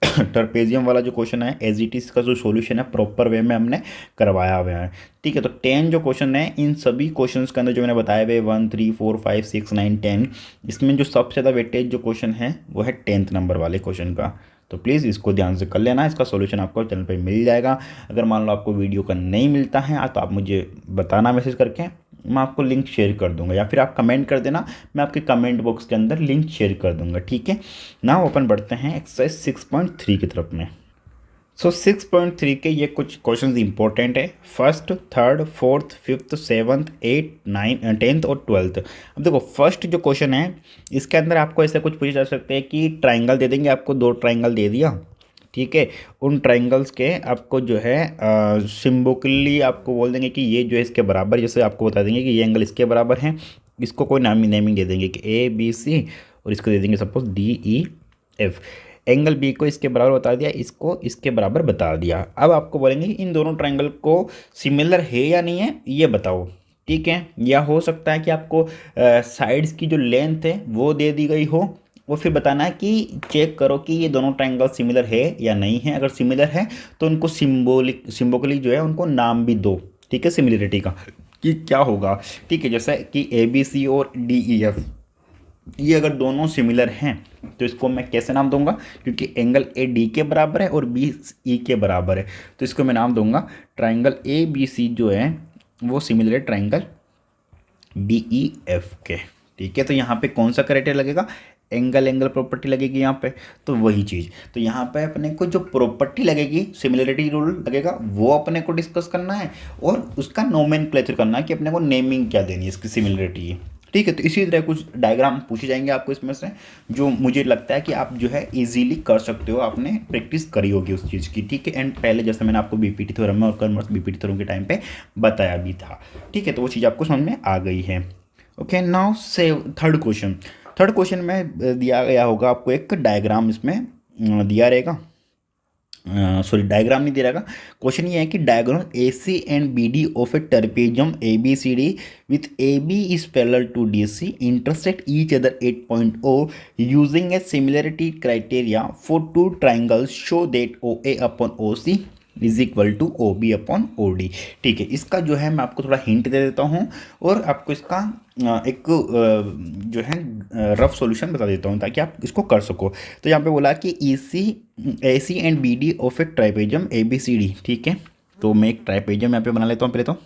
ट्रपेजियम वाला जो क्वेश्चन है एज इट इज का जो सॉल्यूशन है प्रॉपर वे में हमने करवाया हुआ है। ठीक है, तो 10 जो क्वेश्चन है, इन सभी क्वेश्चंस के अंदर जो मैंने बताए हुए 1, 3, 4, 5, 6, 9, 10, इसमें जो सबसे ज़्यादा वेटेज जो क्वेश्चन है वो है 10th नंबर वाले क्वेश्चन का। तो प्लीज़ इसको ध्यान से कर लेना, इसका सॉल्यूशन आपको चैनल पे मिल जाएगा। अगर मान लो आपको वीडियो का नहीं मिलता है तो आप मुझे बताना मैसेज करके, मैं आपको लिंक शेयर कर दूंगा, या फिर आप कमेंट कर देना, मैं आपके कमेंट बॉक्स के अंदर लिंक शेयर कर दूंगा। ठीक है, नाउ अपन बढ़ते हैं एक्सरसाइज 6.3 की तरफ में। सो 6.3 के ये कुछ क्वेश्चंस इंपॉर्टेंट है, 1st, 3rd, 4th, 5th, 7th, 8th, 9th, 10th और 12th। अब देखो फर्स्ट जो क्वेश्चन है, इसके अंदर आपको ऐसा कुछ पूछा जा सकता है कि ट्राइंगल दे देंगे आपको, 2 ट्राइंगल दे दिया। ठीक है, उन ट्राइंगल्स के आपको जो है सिम्बोकली आपको बोल देंगे कि ये जो है इसके बराबर, जैसे आपको बता देंगे कि ये एंगल इसके बराबर है, इसको कोई नेमिंग दे देंगे कि ABC, और इसको दे देंगे सपोज DEF। एंगल बी को इसके बराबर बता दिया, इसको इसके बराबर बता दिया। अब आपको बोलेंगे कि इन दोनों ट्राइंगल को सिमिलर है या नहीं है ये बताओ। ठीक है, या हो सकता है कि आपको साइड्स की जो लेंथ है वो दे दी गई हो, वो फिर बताना है कि चेक करो कि ये दोनों ट्राइंगल सिमिलर है या नहीं है। अगर सिमिलर है तो उनको सिम्बोकली जो है उनको नाम भी दो। ठीक है, सिमिलरिटी का कि क्या होगा। ठीक है, जैसे कि ABC और DEF, ये अगर दोनों सिमिलर हैं तो इसको मैं कैसे नाम दूंगा, क्योंकि एंगल AD के बराबर है और BE के बराबर है, तो इसको मैं नाम दूंगा ट्राइंगल ABC जो है वो सिमिलर है ट्राइंगल DEF के। ठीक है, तो यहाँ पे कौन सा क्राइटेरिया लगेगा, एंगल प्रॉपर्टी लगेगी यहाँ पे, तो वही चीज़। तो यहाँ पे अपने को जो प्रॉपर्टी लगेगी, सिमिलरिटी रूल लगेगा, वो अपने को डिस्कस करना है, और उसका नोमेनक्लेचर करना है कि अपने को नेमिंग क्या देनी है इसकी सिमिलरिटी। ठीक है, तो इसी तरह कुछ डायग्राम पूछे जाएंगे आपको इसमें से, जो मुझे लगता है कि आप जो है इजीली कर सकते हो, आपने प्रैक्टिस करी होगी उस चीज़ की। ठीक है, एंड पहले जैसे मैंने आपको बीपीटी थ्योरम में और कन्वर्स बीपीटी थ्योरम के टाइम पे बताया भी था। ठीक है, तो वो चीज़ आपको समझ में आ गई है। ओके, नाउ से थर्ड क्वेश्चन में दिया गया होगा आपको एक डायग्राम, इसमें दिया रहेगा सॉरी डायग्राम नहीं दे रहा। क्वेश्चन ये है कि diagram A C and B D of a trapezium A B C D with A B is parallel to D C intersect each other at point O using a similarity criteria for two triangles show that O A upon O C is equal to O B upon O D. ठीक है, इसका जो है मैं आपको थोड़ा hint दे देता हूँ और आपको इसका एक जो है रफ सॉल्यूशन बता देता हूँ ताकि आप इसको कर सको। तो यहाँ पे बोला कि A C and B D of a trapezium A B C D. ठीक है, तो मैं एक ट्राइपेजियम यहाँ पे बना लेता हूँ पहले तो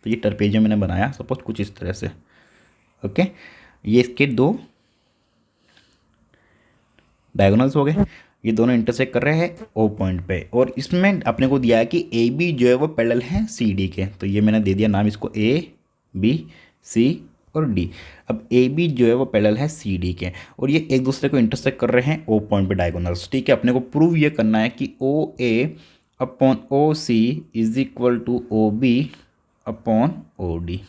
ये ट्राइपेजियम मैंने बनाया सपोज कुछ इस तरह से। ओके, ये इसके दो डायगोनल्स हो गए, ये दोनों इंटरसेक्ट कर रहे हैं ओ पॉइंट पे और इसमें अपने को दिया है कि ए बी जो है वो पैरेलल है सी डी के। तो ये मैंने दे दिया नाम इसको ए बी सी और डी। अब ए बी जो है वो पैरेलल है सी डी के और ये एक दूसरे को इंटरसेक्ट कर रहे हैं ओ पॉइंट पे डायगोनल्स। ठीक है, अपने को प्रूव ये करना है कि O A upon O C is equal to O B upon O D.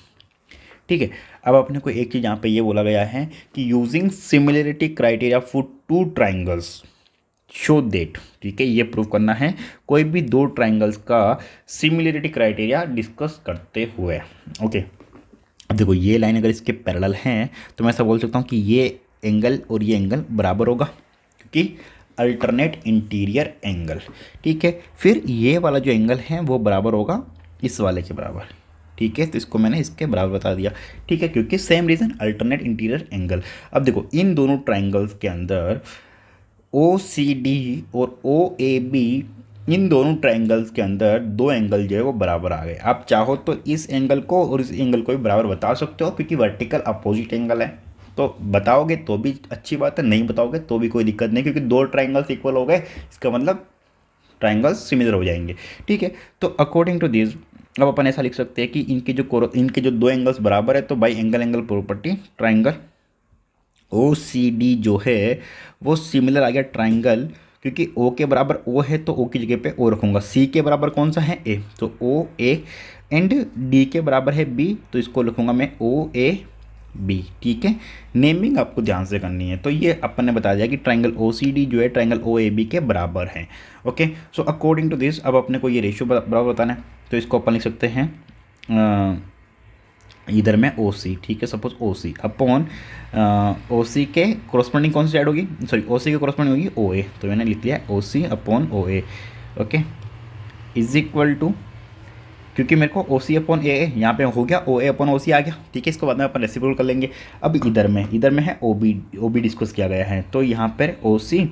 ठीक है, अब अपने को एक चीज़ यहाँ पे ये बोला गया है कि using similarity criteria for two triangles show that. ठीक है, ये प्रूव करना है कोई भी दो ट्राइंगल्स का सिमिलरिटी क्राइटेरिया डिस्कस करते हुए। ओके, अब देखो ये लाइन अगर इसके पैरेलल हैं तो मैं ऐसा बोल सकता हूँ कि ये एंगल और ये एंगल बराबर होगा क्योंकि अल्टरनेट इंटीरियर एंगल। ठीक है, फिर ये वाला जो एंगल है वो बराबर होगा इस वाले के बराबर। ठीक है, तो इसको मैंने इसके बराबर बता दिया। ठीक है, क्योंकि same reason alternate interior angle. अब देखो इन दोनों ट्राइंगल्स के अंदर ओ सी डी और ओ ए बी इन दोनों ट्राइंगल्स के अंदर दो एंगल जो है वो बराबर आ गए। आप चाहो तो इस एंगल को और इस एंगल को भी बराबर बता सकते हो क्योंकि वर्टिकल अपोजिट एंगल है। तो बताओगे तो भी अच्छी बात है, नहीं बताओगे तो भी कोई दिक्कत नहीं क्योंकि दो ट्राइंगल्स इक्वल हो गए, इसका मतलब ट्राइंगल्स सिमिलर हो जाएंगे। ठीक है, तो अकॉर्डिंग टू दिस अब अपन ऐसा लिख सकते हैं कि इनके जो दो एंगल्स बराबर है तो by angle angle property triangle O C D जो है वो सिमिलर आ गया ट्राइंगल क्योंकि ओ के बराबर ओ है तो ओ की जगह पे ओ रखूँगा। सी के बराबर कौन सा है ए, तो ओ ए एंड डी के बराबर है बी तो इसको लिखूँगा मैं ओ ए बी। ठीक है, नेमिंग आपको ध्यान से करनी है। तो ये अपन ने बता दिया कि ट्राइंगल ओ सी डी जो है ट्राइंगल ओ ए बी के बराबर है। Okay, so according to this अब अपने को ये रेशियो बराबर बताना है तो इसको अपन लिख सकते हैं इधर में ओ सी। ठीक है, सपोज ओ सी अपॉन ओ सी के कोरस्पॉन्डिंग कौन सी साइड होगी, सॉरी ओ सी के कोरस्पॉन्डिंग होगी ओ ए, तो मैंने लिख लिया O C upon O A. Okay, is equal to क्योंकि मेरे को ओ सी अपॉन ए यहाँ पे हो गया ओ ए अपॉन ओ सी आ गया। ठीक है, इसको बाद में अपन रेसिप्रोकल कर लेंगे। अब इधर में है ओ बी डिस्कस किया गया है तो यहाँ पर ओ सी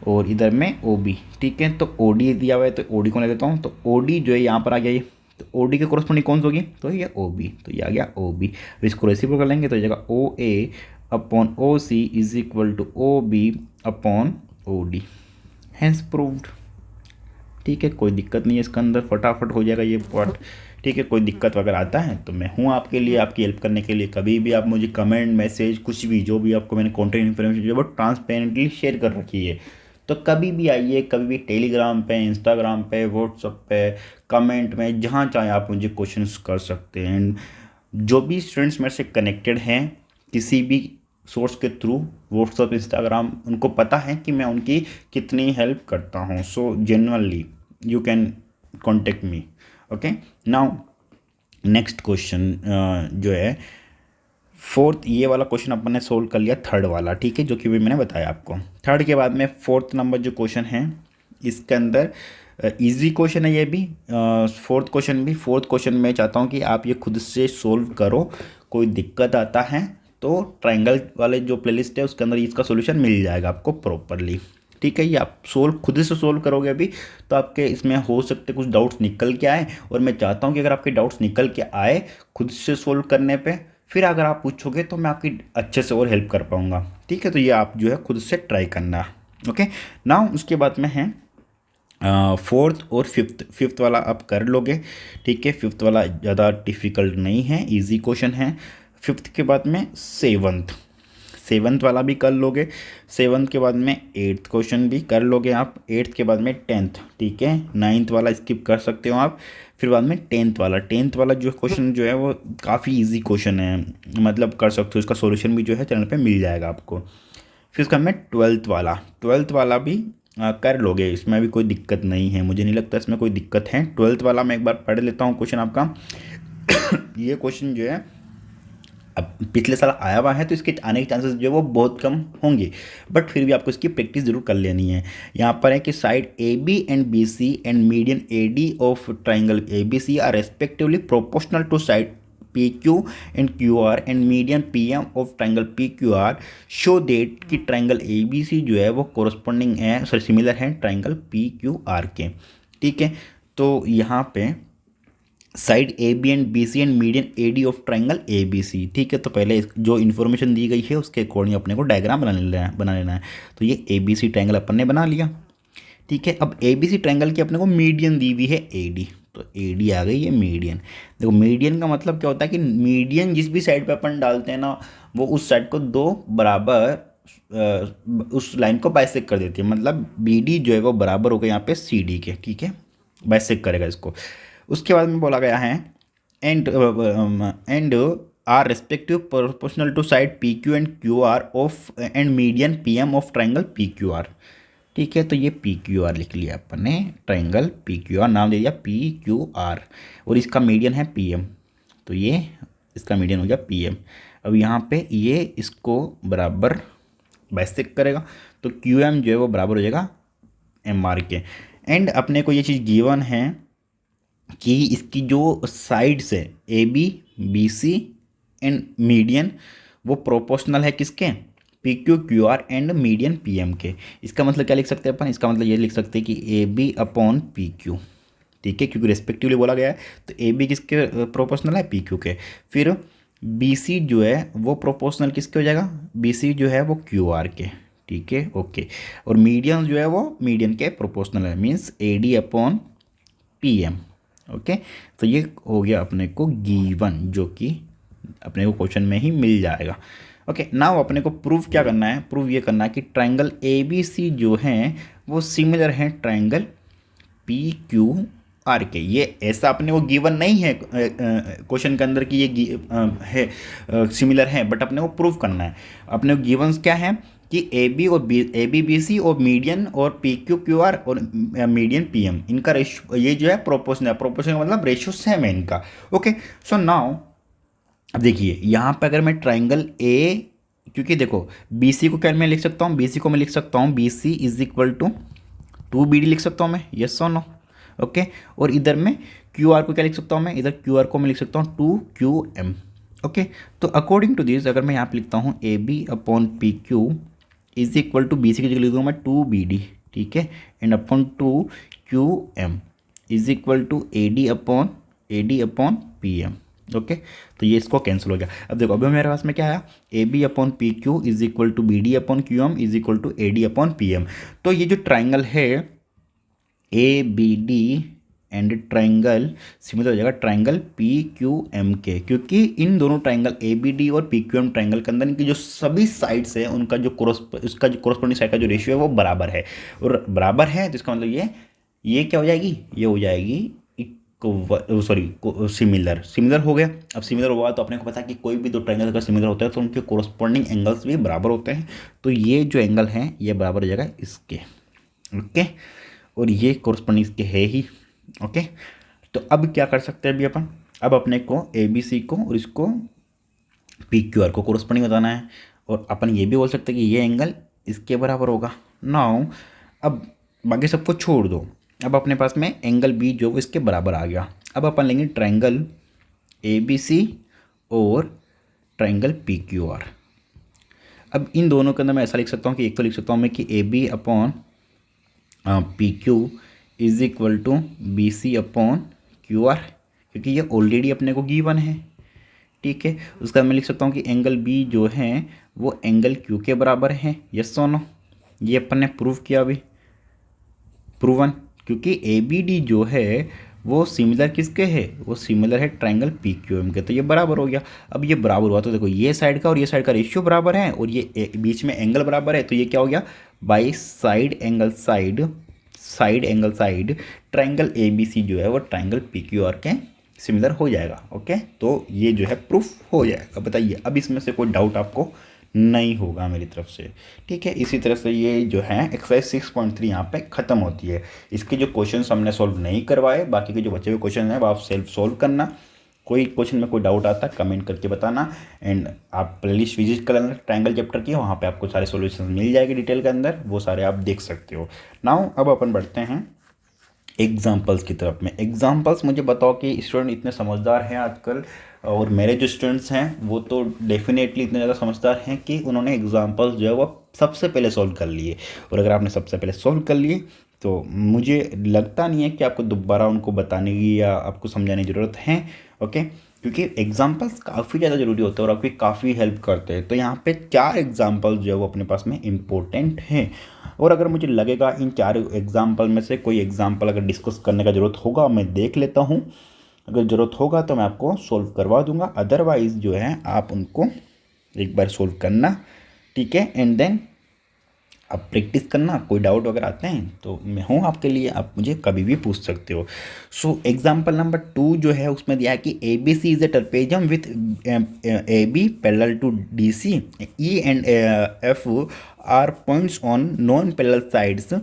और इधर में ओ बी। ठीक है, तो ओ डी दिया हुआ है तो ओ डी को ले लेता हूँ तो ओ डी जो है यहाँ पर आ गया ये, तो ओ डी के कोरस्पॉन्डिंग कौन सी होगी तो ये ओ बी, तो ये आ गया ओ बी। इसको रेसिप्रोकल कर लेंगे तो ये जगह O A upon O C is equal to O B upon O D, hence proved. ठीक है, कोई दिक्कत नहीं है इसके अंदर, फटाफट हो जाएगा ये पार्ट। ठीक है, कोई दिक्कत वगैरह आता है तो मैं हूँ आपके लिए, आपकी हेल्प करने के लिए। कभी भी आप मुझे कमेंट मैसेज कुछ भी जो भी आपको मैंने कॉन्टेंट इन्फॉर्मेशन जो है वो ट्रांसपेरेंटली शेयर कर रखी है तो कभी भी आइए, कभी भी टेलीग्राम पे, इंस्टाग्राम पे, व्हाट्सएप पे, कमेंट में, जहाँ चाहे आप मुझे क्वेश्चंस कर सकते हैं। जो भी स्टूडेंट्स मेरे से कनेक्टेड हैं किसी भी सोर्स के थ्रू, व्हाट्सएप, इंस्टाग्राम, उनको पता है कि मैं उनकी कितनी हेल्प करता हूँ। So genuinely you can contact me. Okay, now next question जो है फोर्थ, ये वाला क्वेश्चन अपन ने सोल्व कर लिया थर्ड वाला। ठीक है, जो कि भी मैंने बताया आपको। थर्ड के बाद में फोर्थ नंबर जो क्वेश्चन है इसके अंदर इजी क्वेश्चन है ये भी, फोर्थ क्वेश्चन भी। फोर्थ क्वेश्चन में चाहता हूँ कि आप ये खुद से सोल्व करो, कोई दिक्कत आता है तो ट्राइंगल वाले जो प्लेलिस्ट है उसके अंदर इसका सोल्यूशन मिल जाएगा आपको प्रॉपरली। ठीक है, ये आप खुद से सोल्व करोगे अभी तो आपके इसमें हो सकते कुछ डाउट्स निकल के आए और मैं चाहता हूँ कि अगर आपके डाउट्स निकल के आए खुद से सोल्व करने पे, फिर अगर आप पूछोगे तो मैं आपकी अच्छे से और हेल्प कर पाऊँगा। ठीक है, तो ये आप जो है खुद से ट्राई करना। ओके, नाउ उसके बाद में है फोर्थ और फिफ्थ वाला आप कर लोगे। ठीक है, फिफ्थ वाला ज़्यादा डिफ़िकल्ट नहीं है, इजी क्वेश्चन है। फिफ्थ के बाद में सेवन्थ वाला भी कर लोगे। सेवन्थ के बाद में एट्थ क्वेश्चन भी कर लोगे आप। एट्थ के बाद में टेंथ। ठीक है, नाइन्थ वाला स्किप कर सकते हो आप। फिर बाद में टेंथ वाला जो क्वेश्चन जो है वो काफ़ी इजी क्वेश्चन है, मतलब कर सकते हो, इसका सॉल्यूशन भी जो है चैनल पे मिल जाएगा आपको। फिर उसका में ट्वेल्थ वाला भी कर लोगे, इसमें भी कोई दिक्कत नहीं है, मुझे नहीं लगता इसमें कोई दिक्कत है। 12th वाला मैं एक बार पढ़ लेता हूँ क्वेश्चन आपका। ये क्वेश्चन जो है अब पिछले साल आया हुआ है, तो इसके आने के चांसेस जो है वो बहुत कम होंगे, बट फिर भी आपको इसकी प्रैक्टिस जरूर कर लेनी है। यहाँ पर है कि side A B and B C and median A D of triangle A B C are respectively proportional to side P Q and Q R and median P M of triangle P Q R show that कि triangle A B C जो है वो corresponding है, sorry similar है triangle P Q R के। ठीक है, तो यहाँ पे side A B and B C and median A D of triangle A B C. ठीक है, तो पहले जो इन्फॉर्मेशन दी गई है उसके अकॉर्डिंग अपने को डायग्राम बना लेना है। तो ये ए बी सी ट्राइंगल अपन ने बना लिया। ठीक है, अब ए बी सी ट्राइंगल की अपने को मीडियन दी हुई है ए डी, तो ए डी आ गई है मीडियन। देखो मीडियन का मतलब क्या होता है कि मीडियन जिस भी साइड पे अपन डालते हैं ना, वो उस साइड को दो बराबर उस लाइन को बाइसेक्ट कर देती है, मतलब बी डी जो है वो बराबर होगा यहाँ पे सी डी के। ठीक है, बाइसेक्ट करेगा इसको। उसके बाद में बोला गया है and are respective proportional to side P Q and Q R of and median P M of triangle P Q R. ठीक है, तो ये पी क्यू आर लिख लिया अपन ने, ट्राइंगल पी क्यू आर नाम दे दिया पी क्यू आर, और इसका मीडियन है पी एम, तो ये इसका मीडियन हो गया पी एम। अब यहाँ पे ये इसको बराबर बाइसेक्ट करेगा, तो क्यू एम जो है वो बराबर हो जाएगा एम आर के। एंड अपने को ये चीज़ गिवन है कि इसकी जो साइड्स है A B B C and median वो प्रोपोर्शनल है किसके, P Q Q R and median P M के। इसका मतलब क्या लिख सकते हैं अपन, इसका मतलब ये लिख सकते हैं कि A B upon P Q. ठीक है, क्योंकि रेस्पेक्टिवली बोला गया है, तो ए बी किसके प्रोपोर्शनल है, पी क्यू के। फिर बी सी जो है वो प्रोपोर्शनल किसके हो जाएगा, बी सी जो है वो क्यू आर के। ठीक है, ओके। और मीडियन जो है वो मीडियन के प्रोपोर्शनल है, means A D upon P M. Okay, तो ये हो गया अपने को गिवन, जो कि अपने को क्वेश्चन में ही मिल जाएगा। ओके, नाउ अपने को प्रूफ क्या करना है, प्रूफ ये करना है कि ट्राइंगल ए बी सी जो हैं वो सिमिलर हैं ट्राइंगल पी क्यू आर के। ये ऐसा अपने को गिवन नहीं है क्वेश्चन के अंदर कि ये है सिमिलर है, बट अपने को प्रूफ करना है। अपने को गिवंस क्या है कि ए बी और ए बी बी सी और मीडियन और पी क्यू क्यू आर और मीडियन पी एम, इनका रेशियो ये जो है प्रोपोर्शनल है, प्रोपोर्शनल मतलब रेशियो सेम है इनका। ओके, सो नाउ अब देखिए यहाँ पे अगर मैं ट्राइंगल ए, क्योंकि देखो बी सी को क्या मैं लिख सकता हूँ, बी सी को मैं लिख सकता हूँ B C is equal to B D लिख सकता हूँ मैं, यस और नो। ओके, और इधर मैं क्यू आर को क्या लिख सकता हूँ मैं, इधर क्यू आर को मैं लिख सकता हूँ टू क्यू एम। ओके, तो अकॉर्डिंग टू दिस अगर मैं यहाँ पे लिखता हूँ A B upon P Q is equal to B C की जगह लिख दूँगा मैं टू बी डी। ठीक है, and upon two Q M is equal to A D upon P M. Okay, तो ये इसको कैंसिल हो गया। अब देखो अभी मेरे पास में क्या आया, A B upon P Q is equal to B D upon Q M is equal to A D upon P M. तो ये जो ट्राइंगल है A B D and triangle similar हो जाएगा ट्राइंगल पी क्यू एम के, क्योंकि इन दोनों triangle A B D और पी क्यू एम ट्राइंगल के अंदर इनकी जो सभी साइड्स है उनका जो उसका जो कोरस्पॉन्डिंग साइड का जो रेशियो है वो बराबर है, और बराबर है तो इसका मतलब ये क्या हो जाएगी, ये हो जाएगी सिमिलर हो गया। अब सिमिलर हुआ तो अपने को पता है कि कोई भी दो ट्राइंगल अगर सिमिलर होता है तो उनके कोरस्पॉन्डिंग एंगल्स भी बराबर होते हैं, तो ये जो एंगल है ये बराबर हो जाएगा इसके। ओके, और ये कोरस्पॉन्डिंग इसके है ही। ओके, तो अब क्या कर सकते हैं अभी अपन, अब अपने को ए बी सी को और इसको पी क्यू आर को कोरस्पॉन्डिंग बताना है, और अपन ये भी बोल सकते हैं कि ये एंगल इसके बराबर होगा। नाउ अब बाकी सबको छोड़ दो, अब अपने पास में एंगल बी जो वो इसके बराबर आ गया। अब अपन लेंगे ट्राइंगल ए बी सी और ट्राइंगल पी क्यू आर। अब इन दोनों के अंदर मैं ऐसा लिख सकता हूँ कि एक तो लिख सकता हूँ मैं कि A B upon P Q is equal to B C upon Q R, क्योंकि ये ऑलरेडी अपने को गिवन है। ठीक है, उसका मैं लिख सकता हूँ कि एंगल बी जो है वो एंगल क्यू के बराबर है, यस और नो। ये अपन ने प्रूव किया अभी, प्रूवन, क्योंकि ए बी डी जो है वो सिमिलर किसके है, वो सिमिलर है ट्राइंगल पी क्यू एम के, तो ये बराबर हो गया। अब ये बराबर हुआ तो देखो ये साइड का और ये साइड का रेशियो बराबर है, और ये बीच में एंगल बराबर है, तो ये क्या हो गया, by side angle side triangle A B C जो है वो ट्राइंगल पी क्यू आर के सिमिलर हो जाएगा। ओके, तो ये जो है प्रूफ हो जाएगा। बताइए अब इसमें से कोई डाउट आपको नहीं होगा मेरी तरफ से। ठीक है, इसी तरह से ये जो है एक्सरसाइज 6.3 यहाँ पे ख़त्म होती है। इसके जो क्वेश्चंस हमने सॉल्व नहीं करवाए, बाकी के जो बचे हुए क्वेश्चन हैं वो आप सेल्फ सॉल्व करना। कोई क्वेश्चन में कोई डाउट आता है कमेंट करके बताना। एंड आप प्लेलिस्ट विजिट कर लेना ट्रायंगल चैप्टर की, वहाँ पे आपको सारे सॉल्यूशंस मिल जाएंगे डिटेल के अंदर, वो सारे आप देख सकते हो। नाउ अब अपन बढ़ते हैं एग्जाम्पल्स की तरफ में। एग्जाम्पल्स मुझे बताओ कि स्टूडेंट इतने समझदार हैं आजकल, और मेरे जो स्टूडेंट्स हैं वो तो डेफिनेटली इतने ज़्यादा समझदार हैं कि उन्होंने एग्जाम्पल्स जो है वो सबसे पहले सॉल्व कर लिए। और अगर आपने सबसे पहले सॉल्व कर लिए तो मुझे लगता नहीं है कि आपको दोबारा उनको बताने की या आपको समझाने की ज़रूरत है। ओके, क्योंकि एग्जाम्पल्स काफ़ी ज़्यादा ज़रूरी होते हैं और आपकी काफ़ी हेल्प करते हैं। तो यहाँ पे 4 एग्जाम्पल्स जो है वो अपने पास में इम्पोर्टेंट हैं, और अगर मुझे लगेगा इन 4 एग्जाम्पल में से कोई एग्जाम्पल अगर डिस्कस करने का ज़रूरत होगा मैं देख लेता हूँ। अगर ज़रूरत होगा तो मैं आपको सोल्व करवा दूंगा, अदरवाइज़ जो है आप उनको एक बार सोल्व करना। ठीक है, एंड देन आप प्रैक्टिस करना। कोई डाउट वगैरह आते हैं तो मैं हूँ आपके लिए, आप मुझे कभी भी पूछ सकते हो। सो एग्जाम्पल नंबर 2 जो है उसमें दिया है कि ABC is a trapezium with AB parallel to DC, E and F are points on non parallel sides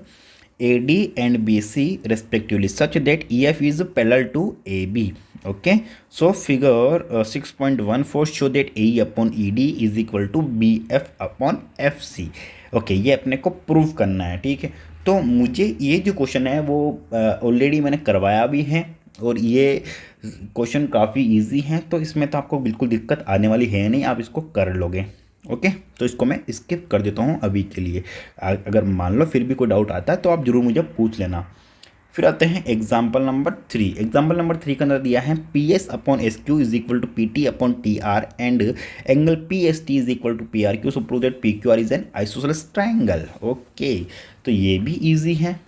AD and BC respectively such that EF is parallel to AB. Okay, so figure 6.14 show that AE upon ED is equal to BF upon FC. Okay, ये अपने को prove करना है। ठीक है, तो मुझे ये जो क्वेश्चन है वो ऑलरेडी मैंने करवाया भी है, और ये क्वेश्चन काफ़ी इजी है, तो इसमें तो आपको बिल्कुल दिक्कत आने वाली है नहीं, आप इसको कर लोगे। ओके, तो इसको मैं स्किप कर देता हूँ अभी के लिए। अगर मान लो फिर भी कोई डाउट आता है तो आप ज़रूर मुझे पूछ लेना। फिर आते हैं एग्जाम्पल नंबर 3। एग्जाम्पल नंबर 3 के अंदर दिया है PS upon SQ is equal to PT upon TR and angle PST is equal to PRQ, so prove that PQR is an isosceles triangle. Okay, तो ये भी ईजी है,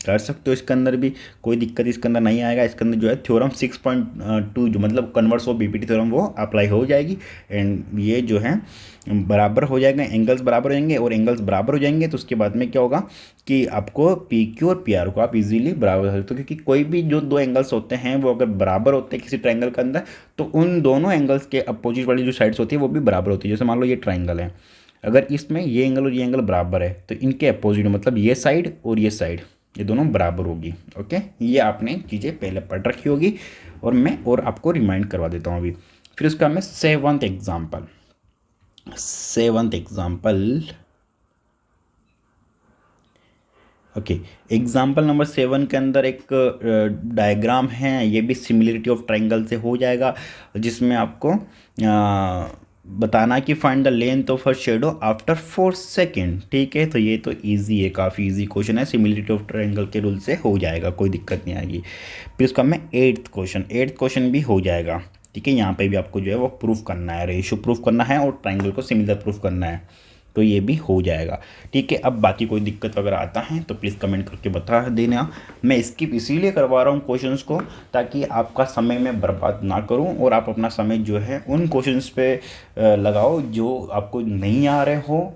कर सकते हो। इसके अंदर भी कोई दिक्कत इसके अंदर नहीं आएगा। इसके अंदर जो है थ्योरम 6.2 जो मतलब कन्वर्स ऑफ BPT थ्योरम वो अप्लाई हो जाएगी, एंड ये जो है बराबर हो जाएगा, एंगल्स बराबर हो जाएंगे, और एंगल्स बराबर हो जाएंगे तो उसके बाद में क्या होगा कि आपको PQ और PR को आप इजीली बराबर कर सकते हो, क्योंकि कोई भी जो 2 एंगल्स होते हैं वो अगर बराबर होते हैं किसी ट्रायंगल के अंदर तो उन दोनों एंगल्स के अपोजिट वाली जो साइड्स होती है वो भी बराबर होती है। जैसे मान लो ये ट्रायंगल है, अगर इसमें ये एंगल और ये एंगल बराबर है तो इनके अपोजिट मतलब ये साइड और ये साइड ये दोनों बराबर होगी। ओके, ये आपने चीज़ें पहले पढ़ रखी होगी, और मैं और आपको रिमाइंड करवा देता हूँ अभी। फिर उसका मैं seventh example okay, example number 7 के अंदर एक डायग्राम है, ये भी सिमिलरिटी ऑफ ट्रायंगल से हो जाएगा, जिसमें आपको बताना कि find the length of a shadow after 4 second. ठीक है, तो ये तो इजी है, काफ़ी इजी क्वेश्चन है, सिमिलरिटी ऑफ ट्रायंगल के रूल से हो जाएगा, कोई दिक्कत नहीं आएगी। फिर उसका मैं 8th क्वेश्चन भी हो जाएगा। ठीक है, यहाँ पे भी आपको जो है वो प्रूफ करना है, रेशियो प्रूफ करना है और ट्रायंगल को सिमिलर प्रूफ करना है, तो ये भी हो जाएगा। ठीक है, अब बाकी कोई दिक्कत वगैरह आता है तो प्लीज़ कमेंट करके बता देना। मैं स्किप इसीलिए करवा रहा हूँ क्वेश्चंस को ताकि आपका समय मैं बर्बाद ना करूँ, और आप अपना समय जो है उन क्वेश्चंस पे लगाओ जो आपको नहीं आ रहे हो,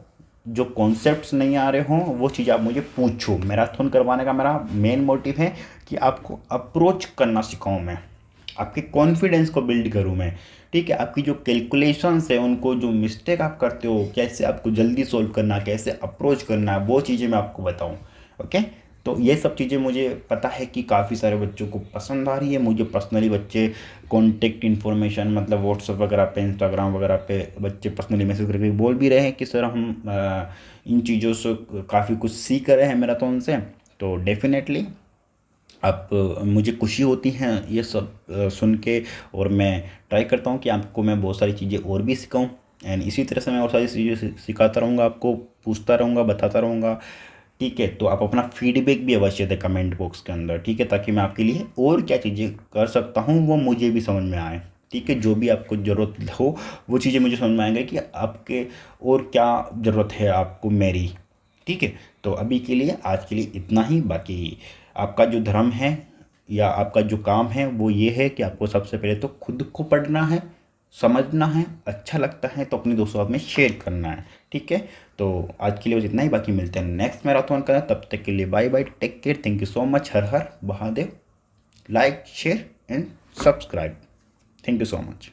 जो कॉन्सेप्ट्स नहीं आ रहे हों वो चीज़ आप मुझे पूछो। मैराथन करवाने का मेरा मेन मोटिव है कि आपको अप्रोच करना सिखाऊँ मैं, आपके कॉन्फिडेंस को बिल्ड करूँ मैं। ठीक है, आपकी जो कैलकुलेशंस है उनको, जो मिस्टेक आप करते हो, कैसे आपको जल्दी सॉल्व करना, कैसे अप्रोच करना है, वो चीज़ें मैं आपको बताऊं। ओके, तो ये सब चीज़ें मुझे पता है कि काफ़ी सारे बच्चों को पसंद आ रही है। मुझे पर्सनली बच्चे कॉन्टेक्ट इन्फॉर्मेशन मतलब व्हाट्सअप वगैरह पे, इंस्टाग्राम वगैरह पे बच्चे पर्सनली मैसेज करके बोल भी रहे हैं कि सर हम इन चीज़ों से काफ़ी कुछ सीख रहे हैं मैराथन से। तो डेफिनेटली आप मुझे खुशी होती है ये सब सुन के, और मैं ट्राई करता हूँ कि आपको मैं बहुत सारी चीज़ें और भी सिखाऊँ, एंड इसी तरह से मैं और सारी चीज़ें सिखाता रहूँगा, आपको पूछता रहूँगा, बताता रहूँगा। ठीक है, तो आप अपना फीडबैक भी अवश्य दें कमेंट बॉक्स के अंदर। ठीक है, ताकि मैं आपके लिए और क्या चीज़ें कर सकता हूँ वो मुझे भी समझ में आए। ठीक है, जो भी आपको ज़रूरत हो वो चीज़ें मुझे समझ में आएंगे कि आपके और क्या ज़रूरत है आपको मेरी। ठीक है, तो अभी के लिए आज के लिए इतना ही। बाकी आपका जो धर्म है या आपका जो काम है वो ये है कि आपको सबसे पहले तो खुद को पढ़ना है, समझना है, अच्छा लगता है तो अपने दोस्तों में शेयर करना है। ठीक है, तो आज के लिए बस इतना ही। बाकी मिलते हैं नेक्स्ट मैराथन का, तब तक के लिए bye bye, take care, thank you so much. Har Har Mahadev. Like, share and subscribe. Thank you so much.